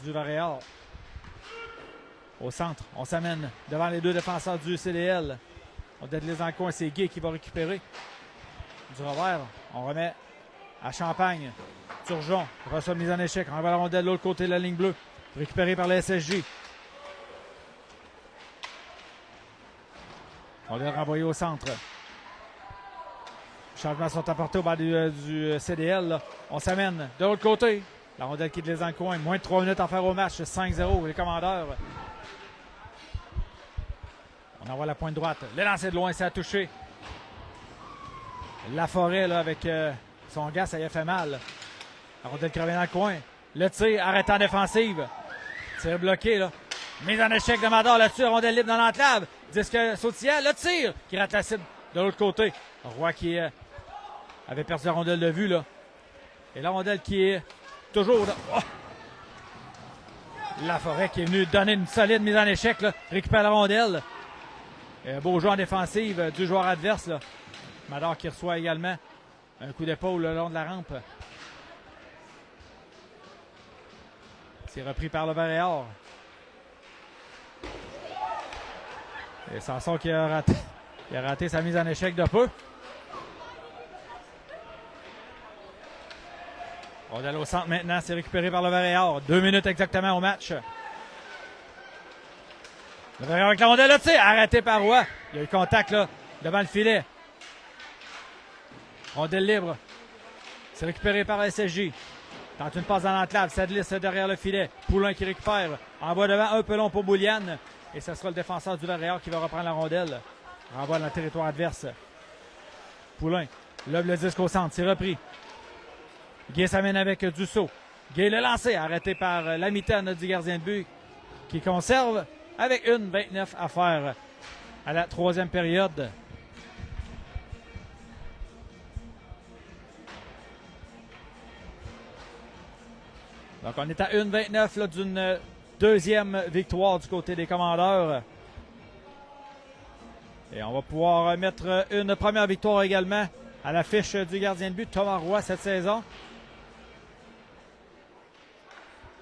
du Varéor. Au centre, on s'amène devant les 2 défenseurs du CDL. On dédlise dans le coin, c'est Gay qui va récupérer. Du revers, on remet à Champagne. Turgeon reçoit mise en échec. On va la rondelle de l'autre côté de la ligne bleue. Récupéré par le SSJ. On l'a renvoyé au centre. Les changements sont apportés au bas du CDL. Là. On s'amène de l'autre côté. La rondelle qui dédlise dans le coin. Moins de 3 minutes à faire au match. 5-0 les commandeurs. On envoie la pointe droite. Le lancer de loin, ça a touché. Laforêt, là, avec son gars, ça y a fait mal. La rondelle qui revient dans le coin. Le tir, arrêté en défensive. Tir bloqué, là. Mise en échec de Mador là-dessus. Rondelle libre dans l'enclave. Disque sautillant. Le tir qui rate la cible de l'autre côté. Roy qui avait perdu la rondelle de vue, là. Et la rondelle qui est toujours... Oh! Laforêt qui est venu donner une solide mise en échec, là. Récupère la rondelle. Beau jeu en défensive du joueur adverse. Là. Mador qui reçoit également un coup d'épaule le long de la rampe. C'est repris par le Varéor. Et Sanson qui a raté sa mise en échec de peu. Rondelle au centre maintenant, c'est récupéré par le Varéor. 2 minutes exactement au match. Le Varéor avec la rondelle, là, arrêté par Roy. Il y a eu contact là, devant le filet. Rondelle libre. C'est récupéré par SSJ. Tente une passe dans l'enclave. Ça glisse derrière le filet. Poulain qui récupère. Envoie devant un peu long pour Boulian. Et ce sera le défenseur du Varéor qui va reprendre la rondelle. Renvoie dans le territoire adverse. Poulain lève le disque au centre. C'est repris. Gay s'amène avec Dussault. Gay le lancé. Arrêté par la mitaine du gardien de but qui conserve avec 1:29 à faire à la 3e période. Donc, on est à 1:29 d'une deuxième victoire du côté des Commandeurs. Et on va pouvoir mettre une première victoire également à la fiche du gardien de but Thomas Roy cette saison.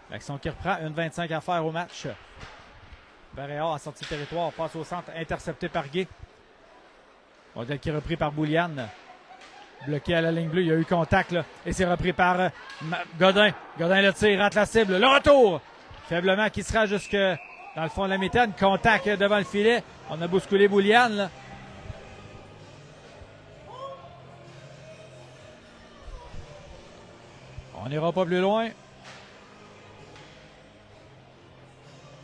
L'action qui reprend, 1:25 à faire au match. Varéor a sorti le territoire, passe au centre, intercepté par Gay. Modèle qui est repris par Boulian. Bloqué à la ligne bleue, il y a eu contact là, et c'est repris par Godin. Godin le tire, rate la cible. Le retour! Faiblement qui sera jusque dans le fond de la mitaine. Contact devant le filet. On a bousculé Boulian. Là. On n'ira pas plus loin.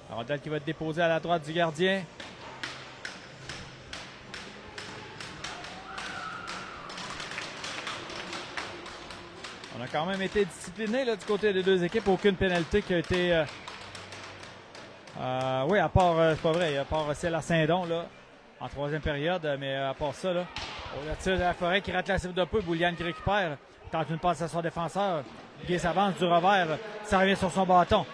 La rondelle qui va être déposée à la droite du gardien. On a quand même été discipliné là, du côté des deux équipes. Aucune pénalité qui a été... oui, à part, c'est pas vrai, à part celle à Saint-Don là, en 3e période, mais à part ça, là, au tir de la Forêt qui rate la cible de peu, Boulian qui récupère, tente une passe à son défenseur. Gay s'avance du revers, ça revient sur son bâton.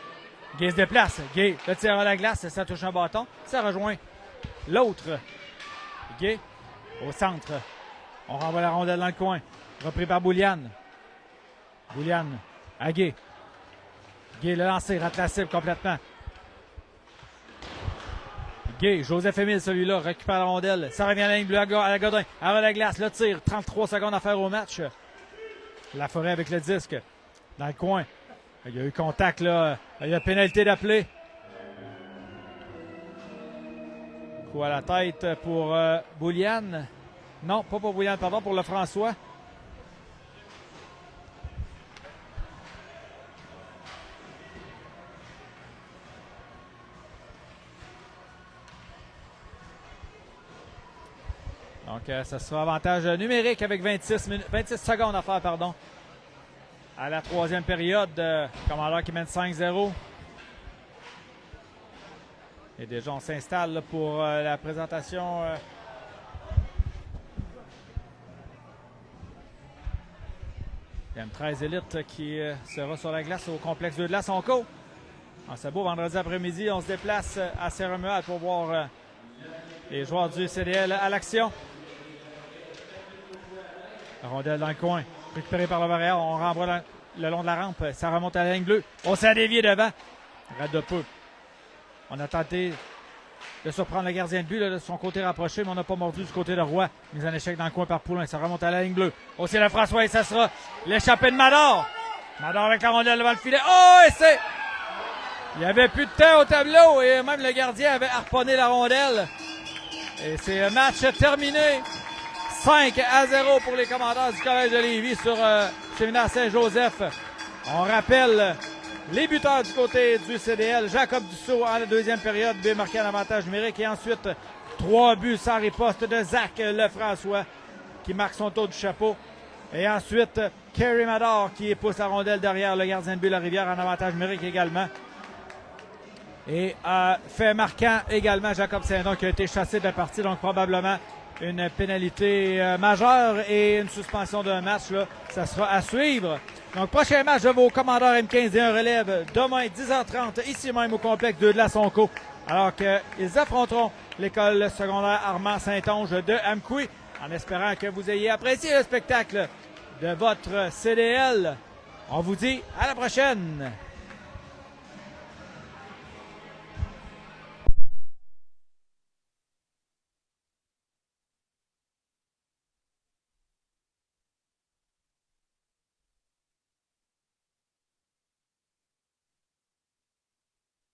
Gay se déplace, Gay le tire à la glace, ça touche un bâton, ça rejoint l'autre. Gay au centre. On renvoie la rondelle dans le coin, repris par Boulian. Boulian à Gay. Gay le lancé, rate la cible complètement. Gay, Joseph-Émile, celui-là, récupère la rondelle. Ça revient à la ligne bleue à la Godin. À la glace, le tir. 33 secondes à faire au match. La Forêt avec le disque. Dans le coin. Il y a eu contact, là. Il y a pénalité d'appeler. Coup à la tête pour Boulian. Non, pas pour Boulian, pardon, pour Lefrançois. Donc, ça sera avantage numérique avec 26 secondes à faire, pardon. À la 3e période, Commandeur qui mène 5-0. Et déjà, on s'installe pour la présentation. M13 Elite qui sera sur la glace au complexe 2 de la Sonco. C'est beau, vendredi après-midi, on se déplace à Saint-Romuald pour voir les joueurs du CDL à l'action. La rondelle dans le coin, récupérée par le Varéor. On renvoie le long de la rampe. Ça remonte à la ligne bleue. On s'est dévié devant. Rate de peu. On a tenté de surprendre le gardien de but là, de son côté rapproché, mais on n'a pas mordu du côté de Roy. Mise en échec dans le coin par Poulain. Ça remonte à la ligne bleue. Aussi le François et ça sera l'échappée de Mador. Mador avec la rondelle devant le filet. Oh, et c'est... Il n'y avait plus de temps au tableau et même le gardien avait harponné la rondelle. Et c'est un match terminé. 5-0 pour les Commandeurs du Collège de Lévis sur Séminaire Saint-Joseph. On rappelle les buteurs du côté du CDL. Jacob Dussault en la 2e période, but marqué en avantage numérique. Et ensuite, 3 buts sans riposte de Zach Lefrançois qui marque son tour du chapeau. Et ensuite, Kerry Mador qui pousse la rondelle derrière le gardien de but La Rivière en avantage numérique également. Et fait marquant également Jacob Saint-Don qui a été chassé de la partie. Donc probablement une pénalité majeure et une suspension d'un match. Là, ça sera à suivre. Donc, prochain match de vos commandeurs M15 relève demain 10h30 ici même au complexe 2 de la Sonco. Alors qu'ils affronteront l'école secondaire Armand Saint-Onge de Amqui. En espérant que vous ayez apprécié le spectacle de votre CDL. On vous dit à la prochaine!